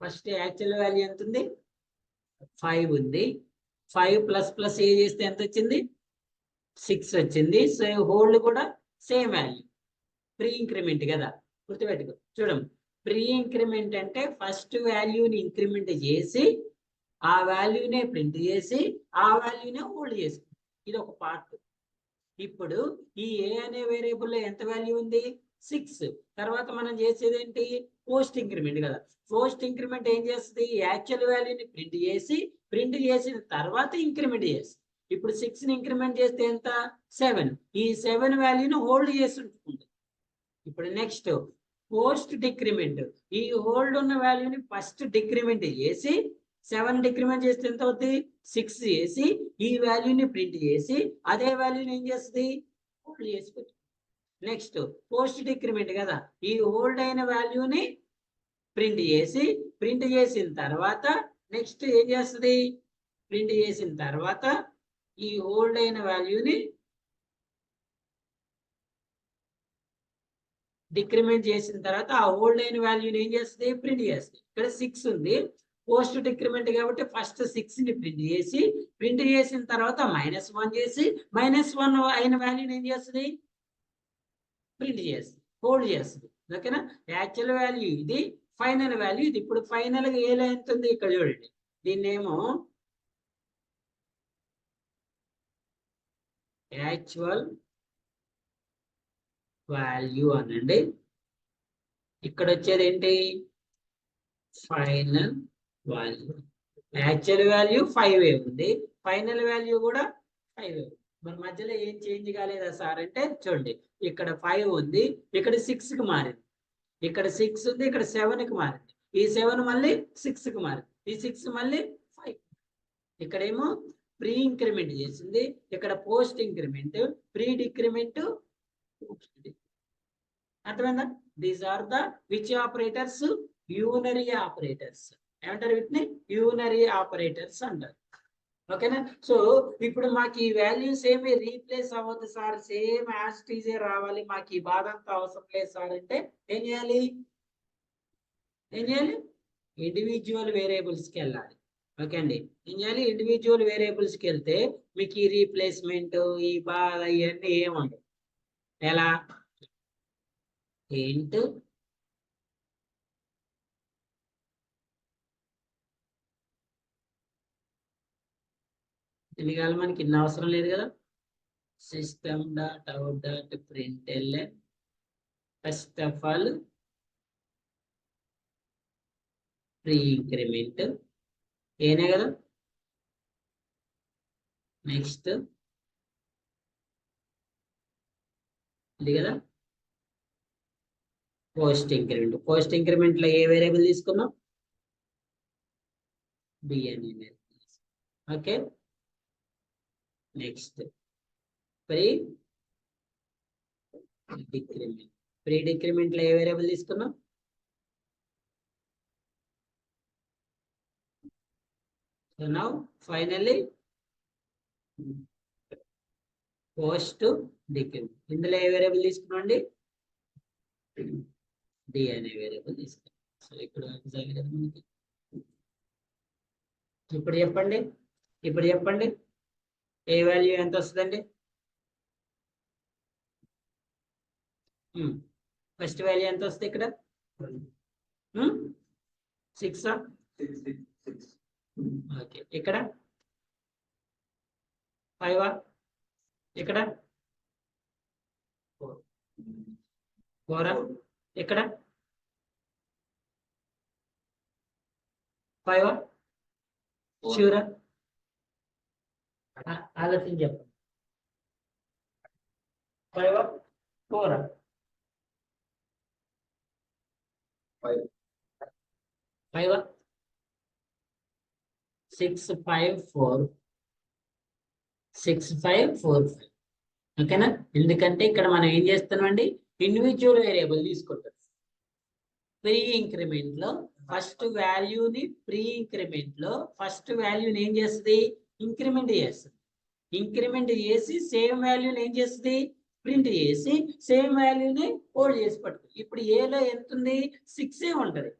first actual value ఎంత ఉంది, 5 ఉంది. 5 ప్లస్ ప్లస్ ఏ చేస్తే ఎంత వచ్చింది, 6 వచ్చింది. సో హోల్డ్ కూడా సేమ్ వాల్యూ, ప్రీ ఇంక్రిమెంట్ కదా, గుర్తుపెట్టుకో. చూడండి, ప్రీ ఇంక్రిమెంట్ అంటే ఫస్ట్ వాల్యూని ఇంక్రిమెంట్ చేసి ఆ వాల్యూనే ప్రింట్ చేసి ఆ వాల్యూనే హోల్డ్ చేసుకుంది. ఇది ఒక పార్ట్. ఇప్పుడు ఈ ఏ అనే వేరియబుల్లో ఎంత వాల్యూ ఉంది, 6. తర్వాత మనం చేసేది ఏంటి, పోస్ట్ ఇంక్రిమెంట్ కదా. పోస్ట్ ఇంక్రిమెంట్ ఏం చేస్తుంది, యాక్చువల్ వాల్యూని ప్రింట్ చేసిన తర్వాత ఇంక్రిమెంట్ చేస్తుంది. ఇప్పుడు 6ని ఇంక్రిమెంట్ చేస్తే ఎంత, 7. ఈ 7 వాల్యూని హోల్డ్ చేసి ఉంటుంది. ఇప్పుడు నెక్స్ట్ పోస్ట్ డిక్రిమెంట్, ఈ హోల్డ్ ఉన్న వాల్యూని ఫస్ట్ డిక్రిమెంట్ చేసి 7 డిక్రిమెంట్ చేస్తే ఎంత అవుతుంది, 6 చేసి ఈ వాల్యూని ప్రింట్ చేసి అదే వాల్యూని ఏం చేస్తుంది, హోల్డ్ చేసుకుంటుంది. నెక్స్ట్ పోస్ట్ డిక్రిమెంట్ కదా, ఈ హోల్డ్ అయిన వాల్యూని ప్రింట్ చేసిన తర్వాత నెక్స్ట్ ఏం చేస్తుంది, ప్రింట్ చేసిన తర్వాత ఈ హోల్డ్ అయిన వాల్యూని డిక్రిమెంట్ చేసిన తర్వాత ఆ హోల్డ్ అయిన వాల్యూని ఏం చేస్తుంది, ప్రింట్ చేస్తుంది. ఇక్కడ 6 ఉంది, పోస్ట్ డిక్రిమెంట్ కాబట్టి ఫస్ట్ 6ని ప్రింట్ చేసిన తర్వాత -1 చేసి -1 అయిన వాల్యూని ఏం చేస్తుంది, ప్రింట్ చేస్తుంది, హోల్డ్ చేస్తుంది. ఓకేనా, యాక్చువల్ వాల్యూ ఇది, ఫైనల్ వాల్యూ ఇది. ఇప్పుడు ఫైనల్ గా ఏ లెంత్ ఉంది, ఇక్కడ చూడండి, దీన్నేమో యాక్చువల్ వాల్యూ అనండి. ఇక్కడ వచ్చేది ఏంటి, ఫైనల్ వాల్యూ. యాక్చువల్ వాల్యూ 5 ఉంది, ఫైనల్ వాల్యూ కూడా 5. మరి మధ్యలో ఏం చేంజ్ కాలేదా సార్ అంటే, చూడండి ఇక్కడ 5 ఉంది, ఇక్కడ 6కి మారింది. ఇక్కడ 6 ఉంది, ఇక్కడ 7కి మారింది. ఈ 7 మళ్ళీ 6కి మారింది, ఈ 6 మళ్ళీ 5. ఇక్కడేమో ప్రీ ఇంక్రిమెంట్ చేసింది, ఇక్కడ పోస్ట్ ఇంక్రిమెంట్, ప్రీ డిక్రిమెంట్, అర్థమైందా. These are the which operators, unary operators. ఏమంటారు వీటిని, యూనరీ ఆపరేటర్స్ అంటారు. ఓకేనా. సో ఇప్పుడు మాకు ఈ వాల్యూస్ ఏమి రీప్లేస్ అవ్వద్దు సార్, సేమ్ యాజ్ టీజే రావాలి, మాకు ఈ బాధ అంతా అవసరం లేదు సార్ అంటే ఏం చేయాలి? ఇండివిజువల్ వేరియబుల్స్కి వెళ్ళాలి. ఓకే అండి, ఏం చేయాలి? ఇండివిజువల్ వేరియబుల్స్కి వెళ్తే మీకు ఈ రీప్లేస్మెంట్ ఈ బాధ ఇవన్నీ ఏముండవు. ఎలా? ఇంట్ ఎందుకంటే మనకి ఇన్ని అవసరం లేదు కదా. system.out.println first of all pre increment ఏనే కదా. నెక్స్ట్ ఇది కదా పోస్ట్ ఇంక్రిమెంట్. పోస్ట్ ఇంక్రిమెంట్ లో ఏ వేరియబుల్ తీసుకున్నాం? బి అని. Okay, next pre decrement. Pre decrement లో ఏ వేరియబుల్ తీసుకున్నాం? So now finally post decrement. ఇందులో ఏ వేరియబుల్ తీసుకున్నాండి? డి అనే వేరియబుల్ తీసుకున్నాం. సో ఇక్కడ కదా మనకి. ఇప్పుడు చెప్పండి ఏ వాల్యూ ఎంత వస్తుందండి? ఫస్ట్ వాల్యూ ఎంత వస్తుంది ఇక్కడ? 6. ఓకే, ఇక్కడ 5. ఇక్కడ 4. ఇక్కడ 5. షూరా? ఆలోచన చెప్పండి. 5, 4. 5, 6, 5, 4. 6, 5, 4, 5. ఓకేనా. ఎందుకంటే ఇక్కడ మనం ఏం చేస్తున్నాం అండి? ఇండివిజువల్ వేరియబుల్ తీసుకుంటాం. ప్రీ ఇంక్రిమెంట్ లో ఫస్ట్ వాల్యూని ఫస్ట్ వాల్యూని ఏం చేస్తుంది? ఇంక్రిమెంట్ చేస్తుంది. ఇంక్రిమెంట్ చేసి సేమ్ వాల్యూని ఏం చేస్తుంది? ప్రింట్ చేసి సేమ్ వాల్యూని హోల్డ్ చేసి పట్టుకుంది. ఇప్పుడు ఏలో ఎంత ఉంది? 6 ఉంటుంది.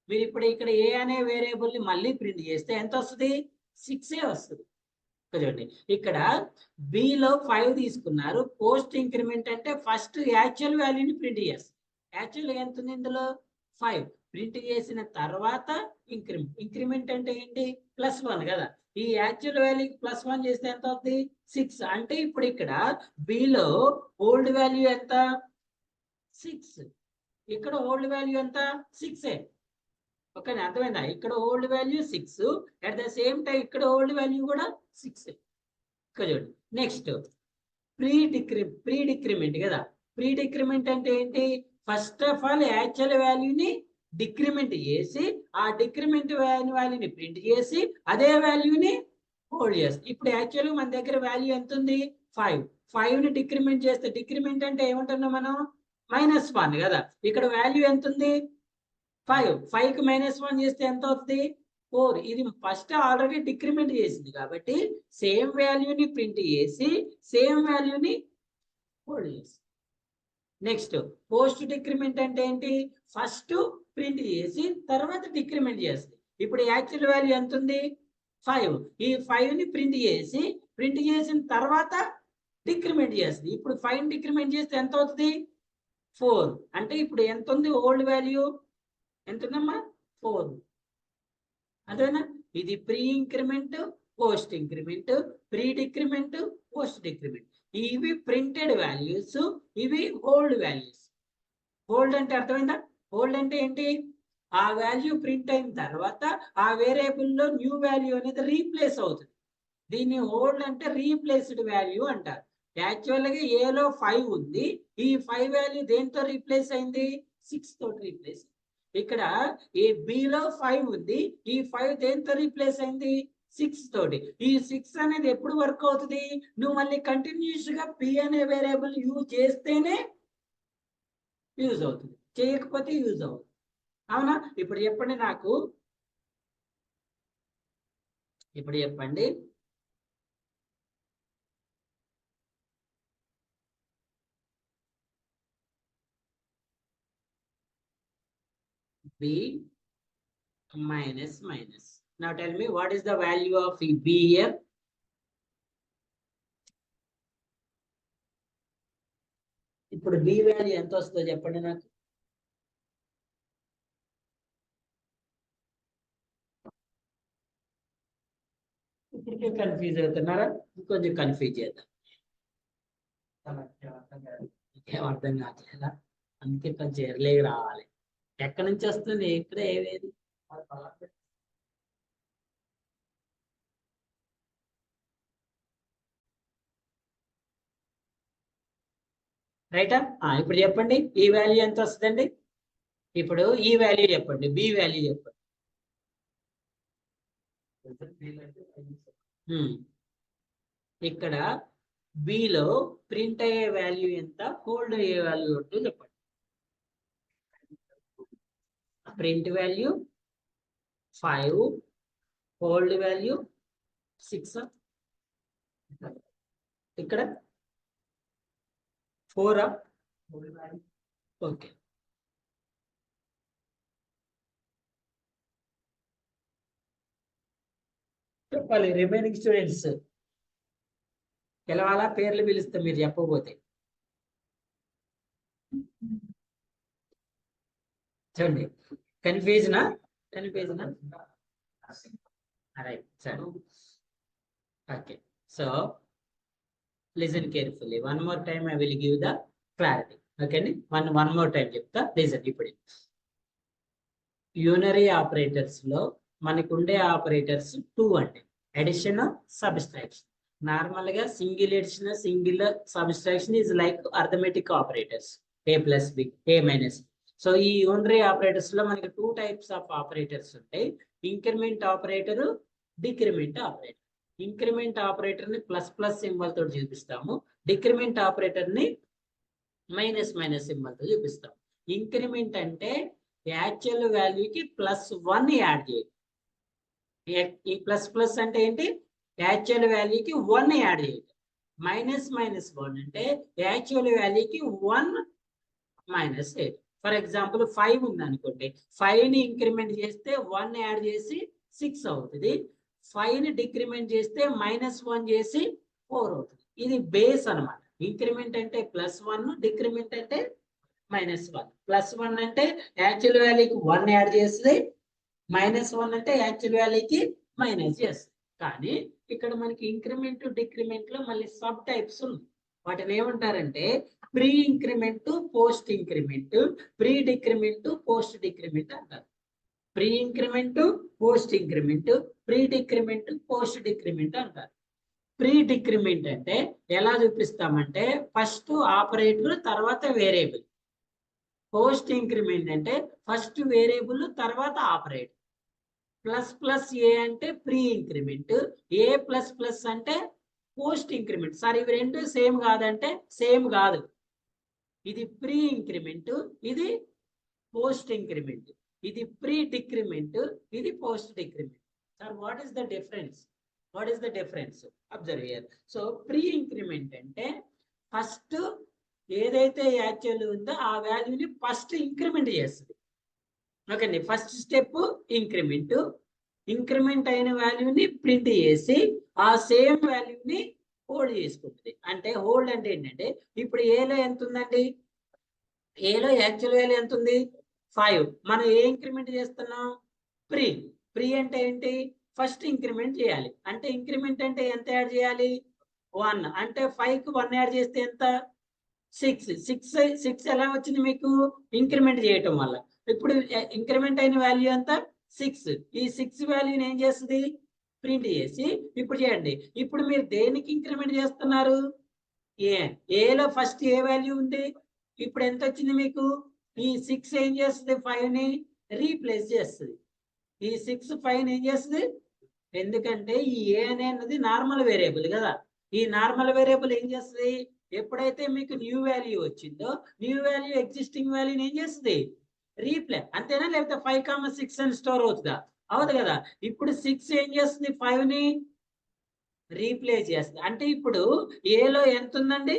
మీరు ఇప్పుడు ఇక్కడ ఏ అనే వేరియబుల్ ని మళ్ళీ ప్రింట్ చేస్తే ఎంత వస్తుంది? 6 వస్తుంది. చూడండి, ఇక్కడ బిలో 5 తీసుకున్నారు. పోస్ట్ ఇంక్రిమెంట్ అంటే ఫస్ట్ యాక్చువల్ వాల్యూని ప్రింట్ చేస్తుంది. యాక్చువల్ ఎంత ఉంది ఇందులో? 5. ప్రింట్ చేసిన తర్వాత ఇంక్రిమెంట్ అంటే ఏంటి? +1 కదా. ఈ యాక్చువల్ వాల్యూకి +1 చేస్తే ఎంత అవుతుంది? 6. అంటే ఇప్పుడు ఇక్కడ బిలో ఓల్డ్ వాల్యూ ఎంత? 6. ఇక్కడ ఓల్డ్ వాల్యూ ఎంత? 6. ఓకేనా, అర్థమైందా? ఇక్కడ old value 6, at the same time ఇక్కడ ఓల్డ్ వాల్యూ కూడా 6. ఇక్కడ చూడండి. నెక్స్ట్ ప్రీ డిక్రిమెంట్ కదా. ప్రీ డిక్రిమెంట్ అంటే ఏంటి? ఫస్ట్ ఆఫ్ ఆల్ యాక్చువల్ వాల్యూని డిక్రిమెంట్ చేసి ఆ డిక్రిమెంట్ వాల్యూని ప్రింట్ చేసి అదే వాల్యూని హోల్డ్ చేస్తుంది. ఇప్పుడు యాక్చువల్గా మన దగ్గర వాల్యూ ఎంత ఉంది? 5. 5ని డిక్రిమెంట్ చేస్తే, డిక్రిమెంట్ అంటే ఏమంటున్నాం మనం? -1 కదా. ఇక్కడ వాల్యూ ఎంత ఉంది? 5. 5కి -1 చేస్తే ఎంత అవుతుంది? 4. ఇది ఫస్ట్ ఆల్రెడీ డిక్రిమెంట్ చేసింది కాబట్టి సేమ్ వాల్యూని ప్రింట్ చేసి సేమ్ వాల్యూని హోల్డ్ చేస్తుంది. నెక్స్ట్ పోస్ట్ డిక్రిమెంట్ అంటే ఏంటి? ఫస్ట్ ప్రింట్ చేసి తర్వాత డిక్రిమెంట్ చేస్తుంది. ఇప్పుడు యాక్చువల్ వాల్యూ ఎంత ఉంది? 5. ఈ 5ని ప్రింట్ చేసిన తర్వాత డిక్రిమెంట్ చేస్తుంది. ఇప్పుడు 5 డిక్రిమెంట్ చేస్తే ఎంత అవుతుంది? 4. అంటే ఇప్పుడు ఎంత ఉంది ఓల్డ్ వాల్యూ? ఎంత ఉందమ్మా? 4. అదేనా? ఇది pre increment, post increment, pre decrement, post decrement. ఇవి ప్రింటెడ్ వాల్యూస్, ఇవి హోల్డ్ వాల్యూస్. హోల్డ్ అంటే అర్థమైందా? హోల్డ్ అంటే ఏంటి? ఆ వాల్యూ ప్రింట్ అయిన తర్వాత ఆ వేరియబుల్లో న్యూ వాల్యూ అనేది రీప్లేస్ అవుతుంది. దీన్ని హోల్డ్ అంటే రీప్లేస్డ్ వాల్యూ అంటారు. యాక్చువల్గా ఏలో 5 ఉంది. ఈ 5 వాల్యూ దేంతో రీప్లేస్ అయింది? 6 తోటి రీప్లేస్. ఇక్కడ ఈ బిలో 5 ఉంది. ఈ 5 దేంతో రీప్లేస్ అయింది? 6 తోటి. ఈ 6 అనేది ఎప్పుడు వర్క్ అవుతుంది? నువ్వు మళ్ళీ కంటిన్యూస్ గా పి అనే వేరియబుల్ యూజ్ చేస్తేనే యూజ్ అవుతుంది, చేయకపోతే యూజ్ అవుతుంది. అవునా? ఇప్పుడు చెప్పండి B minus minus. Now tell me what is the value of B here? ఇప్పుడు B వాల్యూ ఎంత వస్తుందో చెప్పండి నాకు. ఇప్పటికే కన్ఫ్యూజ్ అవుతున్నారా? ఇంకొంచెం కన్ఫ్యూజ్ చేద్దాం. ఏం అర్థం కావట్లేదా? అందుకే కొంచెం ఎర్లీగా రావాలి. ఎక్కడి నుంచి వస్తుంది? ఇక్కడ ఏవేది రైటా? ఇప్పుడు చెప్పండి ఈ వాల్యూ ఎంత వస్తుందండి? ఇప్పుడు ఈ వాల్యూ చెప్పండి, బి వాల్యూ చెప్పండి. ఇక్కడ బిలో ప్రింట్ అయ్యే వాల్యూ ఎంత, హోల్డ్ అయ్యే వాల్యూ ఏంటో చెప్పండి. ప్రింట్ వాల్యూ 5, హోల్డ్ వాల్యూ 6, ఇక్కడ 4. ఓకే, చెప్పాలి. రిమైనింగ్ స్టూడెంట్స్ గెలవాలా? పేర్లు పిలుస్తే మీరు చెప్పబోతే చూడండి. కన్ఫ్యూజనా? రైట్, సరే. Okay, so listen carefully. One more time I will give the clarity. Okay, one more time చెప్తా. listen. ఇప్పుడు యూనరీ ఆపరేటర్స్ లో మనకు ఉండే ఆపరేటర్స్ 2 అండి. Addition, subtraction. నార్మల్ గా single addition, single subtraction is like arithmetic operators, a plus B, a minus. So ఈ unary operators లో మనకి 2 టైప్స్ ఆఫ్ ఆపరేటర్స్ ఉంటాయి. Increment operator, decrement operator. Increment operator ని ప్లస్ ప్లస్ సింబల్ తోటి చూపిస్తాము, decrement operator ని minus minus symbol తో చూపిస్తాము. ఇంక్రిమెంట్ అంటే యాక్చువల్ వాల్యూకి +1 యాడ్ చేయాలి. ఈ ప్లస్ ప్లస్ అంటే ఏంటి? యాక్చువల్ వాల్యూకి 1 యాడ్ చేయాలి. -1 అంటే యాక్చువల్ వాల్యూకి 1 మైనస్ 8. ఫర్ ఎగ్జాంపుల్ 5 ఉంది అనుకోండి, 5 ని ఇంక్రిమెంట్ చేస్తే 1 యాడ్ చేసి 6 అవుతుంది. 5 ని డిక్రిమెంట్ చేస్తే -1 చేసి 4 అవుతుంది. ఇది బేస్ అన్నమాట. ఇంక్రిమెంట్ అంటే +1, డిక్రిమెంట్ అంటే -1. +1 అంటే యాక్చువల్ వాల్యూకి 1 యాడ్ చేస్తుంది, -1 అంటే యాక్చువల్ వాల్యూకి మైనస్ చేస్తుంది. కానీ ఇక్కడ మనకి ఇంక్రిమెంట్, డిక్రిమెంట్ లో మళ్ళీ సబ్ టైప్స్ ఉన్నాయి. వాటిని ఏమంటారంటే pre increment, post increment, pre decrement, post decrement అంటారు. Pre increment, post increment, pre decrement, post decrement అంటారు. ప్రీ డిక్రిమెంట్ అంటే ఎలా చూపిస్తామంటే ఫస్ట్ ఆపరేటర్ తర్వాత వేరియబుల్. పోస్ట్ ఇంక్రిమెంట్ అంటే ఫస్ట్ వేరియబుల్ తర్వాత ఆపరేటర్. ++a అంటే ప్రీ ఇంక్రిమెంట్, a++ అంటే పోస్ట్ ఇంక్రిమెంట్. సార్ ఇవి రెండు సేమ్ కాదంటే సేమ్ కాదు. ఇది ప్రీ ఇంక్రిమెంట్, ఇది పోస్ట్ ఇంక్రిమెంట్. ఇది ప్రీ డిక్రిమెంట్, ఇది post decrement. Sir what is the difference? Observe here. So pre increment అంటే ఫస్ట్ ఏదైతే యాక్చువల్ ఉందో ఆ వాల్యూని ఫస్ట్ ఇంక్రిమెంట్ చేస్తుంది. ఓకే అండి, ఫస్ట్ స్టెప్ ఇంక్రిమెంట్. ఇంక్రిమెంట్ అయిన వాల్యూని ప్రింట్ చేసి ఆ సేమ్ వాల్యూని హోల్డ్ చేసుకుంటుంది. అంటే హోల్డ్ అంటే ఏంటంటే ఇప్పుడు ఏలో ఎంత ఉందండి? ఏలో యాక్చువల్ వాల్యూ ఎంత ఉంది? 5. మనం ఏ ఇంక్రిమెంట్ చేస్తున్నాం? ప్రీ అంటే ఏంటి? ఫస్ట్ ఇంక్రిమెంట్ చేయాలి. అంటే ఇంక్రిమెంట్ అంటే ఎంత యాడ్ చేయాలి? 1. అంటే 5కి 1 యాడ్ చేస్తే ఎంత? 6 ఎలా వచ్చింది మీకు? ఇంక్రిమెంట్ చేయటం వల్ల. ఇప్పుడు ఇంక్రిమెంట్ అయిన వాల్యూ ఎంత? 6. ఈ 6 వాల్యూని ఏం చేస్తుంది? ప్రింట్ చేసి ఇప్పుడు చేయండి. ఇప్పుడు మీరు దేనికి ఇంక్రిమెంట్ చేస్తున్నారు? ఏలో ఫస్ట్ ఏ వాల్యూ ఉంది? ఇప్పుడు ఎంత వచ్చింది మీకు? ఈ 6 ఏం చేస్తుంది? 5ని రీప్లేస్ చేస్తుంది. ఈ 6 5ని ఏం చేస్తుంది? ఎందుకంటే ఈ ఏ అనేది నార్మల్ వేరియబుల్ కదా. ఈ నార్మల్ వేరియబుల్ ఏం చేస్తుంది? ఎప్పుడైతే మీకు న్యూ వాల్యూ వచ్చిందో న్యూ వాల్యూ ఎగ్జిస్టింగ్ వాల్యూని ఏం చేస్తుంది? రీప్లే. అంతేనా? లేకపోతే 5, 6 అని స్టోర్ అవుతుందా? అవుతుంది కదా. ఇప్పుడు 6 ఏం చేస్తుంది? 5ని రీప్లేస్ చేస్తుంది. అంటే ఇప్పుడు ఏలో ఎంత ఉందండి?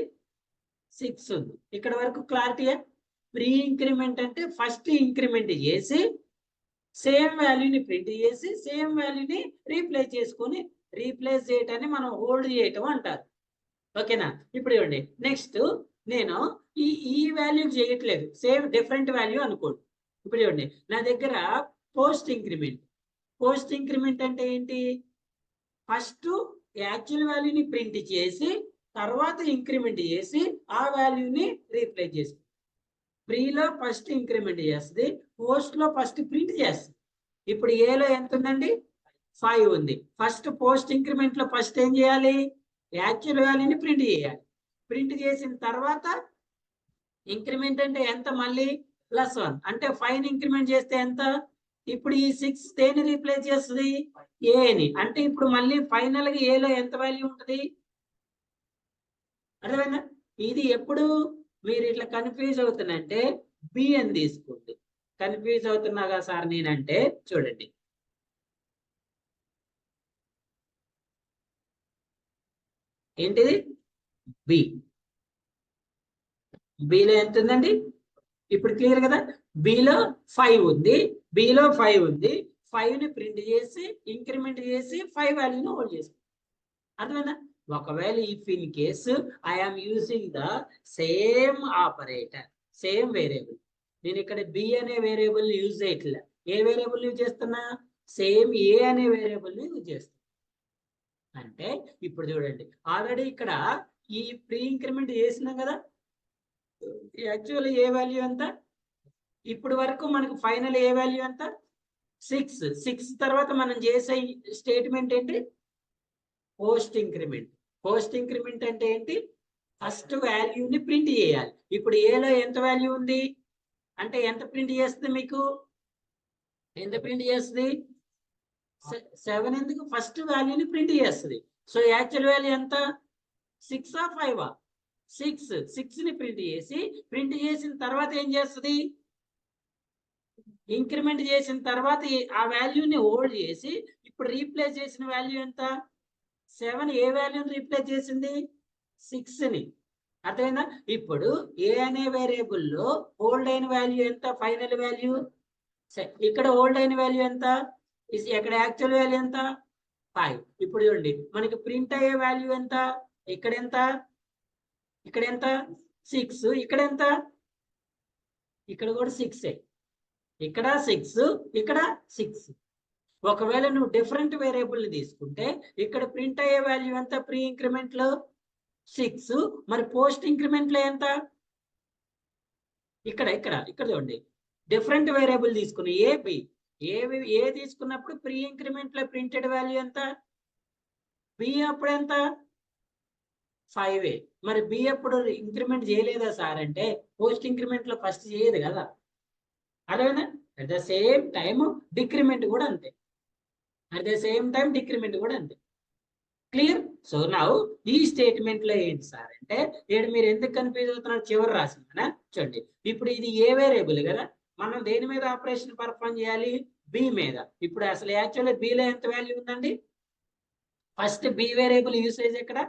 6 ఉంది. ఇక్కడ వరకు క్లారిటీయా? ప్రీ ఇంక్రిమెంట్ అంటే ఫస్ట్ ఇంక్రిమెంట్ చేసి సేమ్ వాల్యూని ప్రింట్ చేసి సేమ్ వాల్యూని రీప్లేస్ చేసుకొని రీప్లేస్ చేయటాన్ని మనం హోల్డ్ చేయటం అంటారు. ఓకేనా? ఇప్పుడు ఇవ్వండి. నెక్స్ట్ నేను ఈ వాల్యూ చేయట్లేదు, సేమ్ డిఫరెంట్ వాల్యూ అనుకోండి. ఇప్పుడు ఇవ్వండి, నా దగ్గర పోస్ట్ ఇంక్రిమెంట్. పోస్ట్ ఇంక్రిమెంట్ అంటే ఏంటి? ఫస్ట్ యాక్చువల్ వాల్యూని ప్రింట్ చేసి తర్వాత ఇంక్రిమెంట్ చేసి ఆ వాల్యూని రీప్లేస్ చేసి, ప్రీలో ఫస్ట్ ఇంక్రిమెంట్ చేస్తుంది, పోస్ట్ లో ఫస్ట్ ప్రింట్ చేస్తుంది. ఇప్పుడు ఏలో ఎంత ఉందండి? 5 ఉంది. ఫస్ట్ పోస్ట్ ఇంక్రిమెంట్ లో ఫస్ట్ ఏం చేయాలి? యాక్చువల్ వాల్యూని ప్రింట్ చేయాలి. ప్రింట్ చేసిన తర్వాత ఇంక్రిమెంట్ అంటే ఎంత? మళ్ళీ +1 అంటే 5 ఇంక్రిమెంట్ చేస్తే ఎంత? ఇప్పుడు ఈ 6 దేని రీప్లేస్ చేస్తుంది? ఏని. అంటే ఇప్పుడు మళ్ళీ ఫైనల్ గా ఏలో ఎంత వాల్యూ ఉంటుంది? అర్థమైందా? ఇది ఎప్పుడు మీరు ఇట్లా కన్ఫ్యూజ్ అవుతున్నంటే బి అని తీసుకోండి. కన్ఫ్యూజ్ అవుతున్నాగా సార్ నేనంటే చూడండి, ఏంటిది? బి. బిలో ఎంత ఉందండి? ఇప్పుడు క్లియర్ కదా? బిలో 5 ఉంది. బిలో 5 ఉంది. 5 ని ప్రింట్ చేసి ఇంక్రిమెంట్ చేసి 5 వాల్యూని హోల్డ్ చేసి. అర్థమైందా? ఒకవేళ if in case I am using the same operator, same variable, నేను ఇక్కడ బి అనే వేరియబుల్ యూజ్ చేయట్లే. ఏ వేరియబుల్ యూజ్ చేస్తున్నా? సేమ్ ఏ అనే వేరియబుల్ యూజ్ చేస్తున్నా. అంటే ఇప్పుడు చూడండి, ఆల్రెడీ ఇక్కడ ఈ ప్రీ ఇంక్రిమెంట్ చేసినాం కదా. యాక్చువల్లీ ఏ వాల్యూ ఎంత? ఇప్పుడు వరకు మనకు ఫైనల్ ఏ వాల్యూ ఎంత? 6. 6 తర్వాత మనం చేసే స్టేట్మెంట్ ఏంటి? Post increment. పోస్ట్ ఇంక్రిమెంట్ అంటే ఏంటి? ఫస్ట్ వాల్యూని ప్రింట్ చేయాలి. ఇప్పుడు ఏలో ఎంత వాల్యూ ఉంది అంటే ఎంత ప్రింట్ చేస్తుంది? మీకు ఎంత ప్రింట్ చేస్తుంది? 7. ఎందుకు? ఫస్ట్ వాల్యూని ప్రింట్ చేస్తుంది. సో యాక్చువల్ వాల్యూ ఎంత? 6 ఆ 5 ఆ? 6. 6 ని ప్రింట్ చేసి, ప్రింట్ చేసిన తర్వాత ఏం చేస్తుంది? ఇంక్రిమెంట్ చేసిన తర్వాత ఆ వాల్యూని హోల్డ్ చేసి ఇప్పుడు రీప్లేస్ చేసిన వాల్యూ ఎంత? 7. ఏ వాల్యూని రీప్లేస్ చేసింది? 6ని. అర్థమైందా? ఇప్పుడు ఏ అనే వేరియబుల్లో హోల్డ్ అయిన వాల్యూ ఎంత? Final value. ఇక్కడ హోల్డ్ అయిన వాల్యూ ఎంత? ఇక్కడ యాక్చువల్ వాల్యూ ఎంత? 5. ఇప్పుడు చూడండి, మనకి ప్రింట్ అయ్యే వాల్యూ ఎంత? ఇక్కడ ఎంత? ఇక్కడ ఎంత? 6. ఇక్కడ ఎంత? ఇక్కడ కూడా 6. ఇక్కడ 6, ఇక్కడ 6. ఒకవేళ నువ్వు డిఫరెంట్ వేరియబుల్ తీసుకుంటే ఇక్కడ ప్రింట్ అయ్యే వాల్యూ ఎంత? ప్రీ ఇంక్రిమెంట్ లో 6, మరి పోస్ట్ ఇంక్రిమెంట్ లో ఎంత? ఇక్కడ ఇక్కడ ఇక్కడ చూడండి, డిఫరెంట్ వేరియబుల్ తీసుకుని ఏబి ఏ తీసుకున్నప్పుడు ప్రీ ఇంక్రిమెంట్ లో ప్రింటెడ్ వాల్యూ ఎంత? బి అప్పుడు ఎంత? 5. మరి బి అప్పుడు ఇంక్రిమెంట్ చేయలేదా సార్ అంటే పోస్ట్ ఇంక్రిమెంట్ లో ఫస్ట్ చేయదు కదా. అదేనా? At the same time decrement కూడా అంతే. At the same time decrement కూడా అంతే. క్లియర్? సో నౌ ఈ స్టేట్మెంట్ లో ఏంటి సార్ అంటే, ఇక్కడ మీరు ఎందుకు కన్ఫ్యూజ్ అవుతున్నారు? చివరి రాసిందా చూడండి. ఇప్పుడు ఇది ఏ వేరియబుల్ కదా, మనం దేని మీద ఆపరేషన్ పర్ఫామ్ చేయాలి? బి మీద. ఇప్పుడు అసలు యాక్చువల్లీ బిలో ఎంత వాల్యూ ఉందండి? ఫస్ట్ బి వేరియబుల్ యూసేజ్ ఎక్కడ?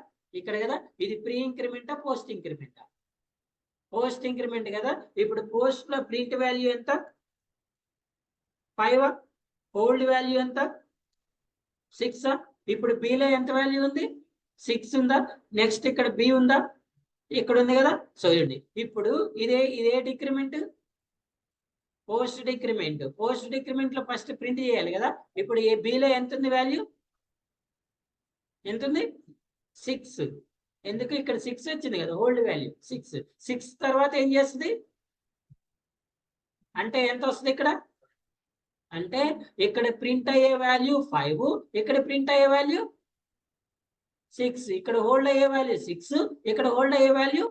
ఇక్కడ కదా. ఇది ప్రీ ఇంక్రిమెంటా పోస్ట్ ఇంక్రిమెంటా? పోస్ట్ ఇంక్రిమెంట్ కదా. ఇప్పుడు పోస్ట్ లో ప్రింట్ వాల్యూ ఎంత? 5. హోల్డ్ వాల్యూ ఎంత? 6. ఇప్పుడు బిలో ఎంత వాల్యూ ఉంది? 6 ఉందా? నెక్స్ట్ ఇక్కడ బి ఉందా? ఇక్కడ ఉంది కదా. సో చూడండి, ఇప్పుడు ఇదే decrement, post decrement. Post decrement లో ఫస్ట్ ప్రింట్ చేయాలి కదా. ఇప్పుడు ఏ బిలో ఎంత ఉంది వాల్యూ? ఎంత ఉంది? 6. ఎందుకు? ఇక్కడ 6 వచ్చింది కదా, హోల్డ్ వాల్యూ 6. 6 తర్వాత ఏం చేస్తుంది అంటే ఎంత వస్తుంది ఇక్కడ? అంటే ఇక్కడ ప్రింట్ అయ్యే వాల్యూ 5, ఇక్కడ ప్రింట్ అయ్యే వాల్యూ 6. ఇక్కడ హోల్డ్ అయ్యే వాల్యూ 6, ఇక్కడ హోల్డ్ అయ్యే వాల్యూ,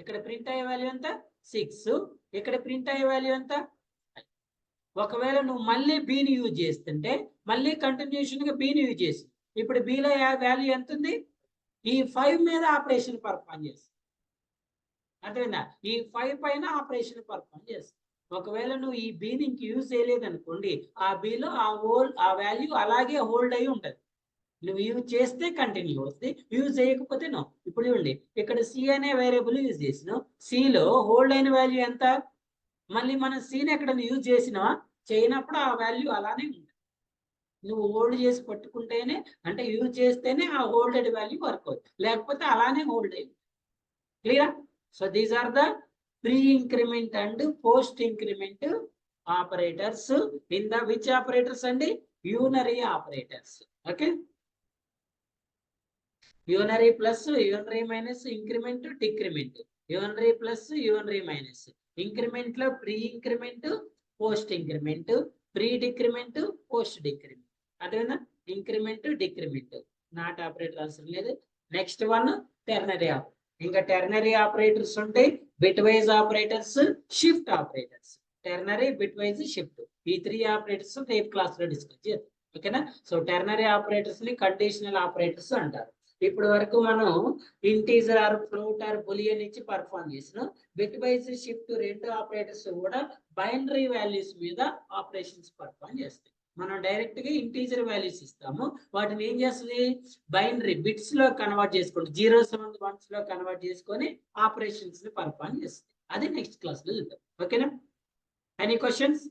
ఇక్కడ ప్రింట్ అయ్యే వాల్యూ ఎంత? 6. ఇక్కడ ప్రింట్ అయ్యే వాల్యూ ఎంత? ఒకవేళ నువ్వు మళ్ళీ బిని యూజ్ చేస్తుంటే మళ్ళీ కంటిన్యూషన్ గా బిని యూజ్ చేసి, ఇప్పుడు బిలో వాల్యూ ఎంత ఉంది? ఈ 5 మీద ఆపరేషన్ పర్ఫామ్ చేస్తుంది. అర్థమైందా? ఈ 5 పైన ఆపరేషన్ పర్ఫామ్ చేస్తుంది. ఒకవేళ నువ్వు ఈ బిని యూజ్ చేయలేదు అనుకోండి, ఆ బిలో ఆ వాల్యూ అలాగే హోల్డ్ అయి ఉంటది. నువ్వు యూజ్ చేస్తే కంటిన్యూ అవుతుంది, యూజ్ చేయకపోతే నో. ఇప్పుడు చూడండి ఇక్కడ సి అనే వేరియబుల్ యూజ్ చేసినావు, సిలో హోల్డ్ అయిన వాల్యూ ఎంత, మళ్ళీ మనం సిని ఎక్కడ యూజ్ చేసినావా, చేయనప్పుడు ఆ వాల్యూ అలానే ఉంటుంది. నువ్వు హోల్డ్ చేసి పట్టుకుంటేనే, అంటే యూజ్ చేస్తేనే ఆ హోల్డెడ్ వాల్యూ వర్క్ అవుతుంది, లేకపోతే అలానే హోల్డ్ అయ్యి. Clear? So these are the pre increment and post increment operators in the which operators అండి, unary operators. Okay, unary plus, unary minus, increment, decrement, unary plus, unary minus, increment లో pre increment, post increment, pre decrement, post decrement. అదేనా increment, decrement, not operator అవసరం లేదు. Next one ternary operator. ఇంకా ternary operators ఉంటాయి, bitwise operators, shift operators. Ternary, bitwise, shift, ఈ 3 operators రేపు class లో discuss చేద్దాం. ఓకేనా? సో టెర్నరీ ఆపరేటర్స్ ని కండిషనల్ ఆపరేటర్స్ అంటారు. ఇప్పటి వరకు మనం integer or float or boolean ఇచ్చి పర్ఫార్మ్ చేసినాం. బిట్ వైజ్, షిఫ్ట్ రెండు ఆపరేటర్స్ కూడా బైనరీ వాల్యూస్ మీద ఆపరేషన్స్ పర్ఫార్మ్ చేస్తాయి. మనం డైరెక్ట్ గా ఇంటీజర్ వాల్యూస్ ఇస్తాము, వాటిని ఏం చేస్తుంది, బైనరీ బిట్స్ లో కన్వర్ట్ చేసుకుంటే, 0s and 1s లో కన్వర్ట్ చేసుకొని ఆపరేషన్స్ ని పర్ఫార్మ్ చేస్తుంది. అది నెక్స్ట్ క్లాస్ లో చూద్దాం. ఓకేనా? Any questions,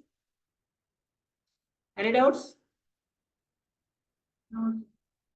any doubts?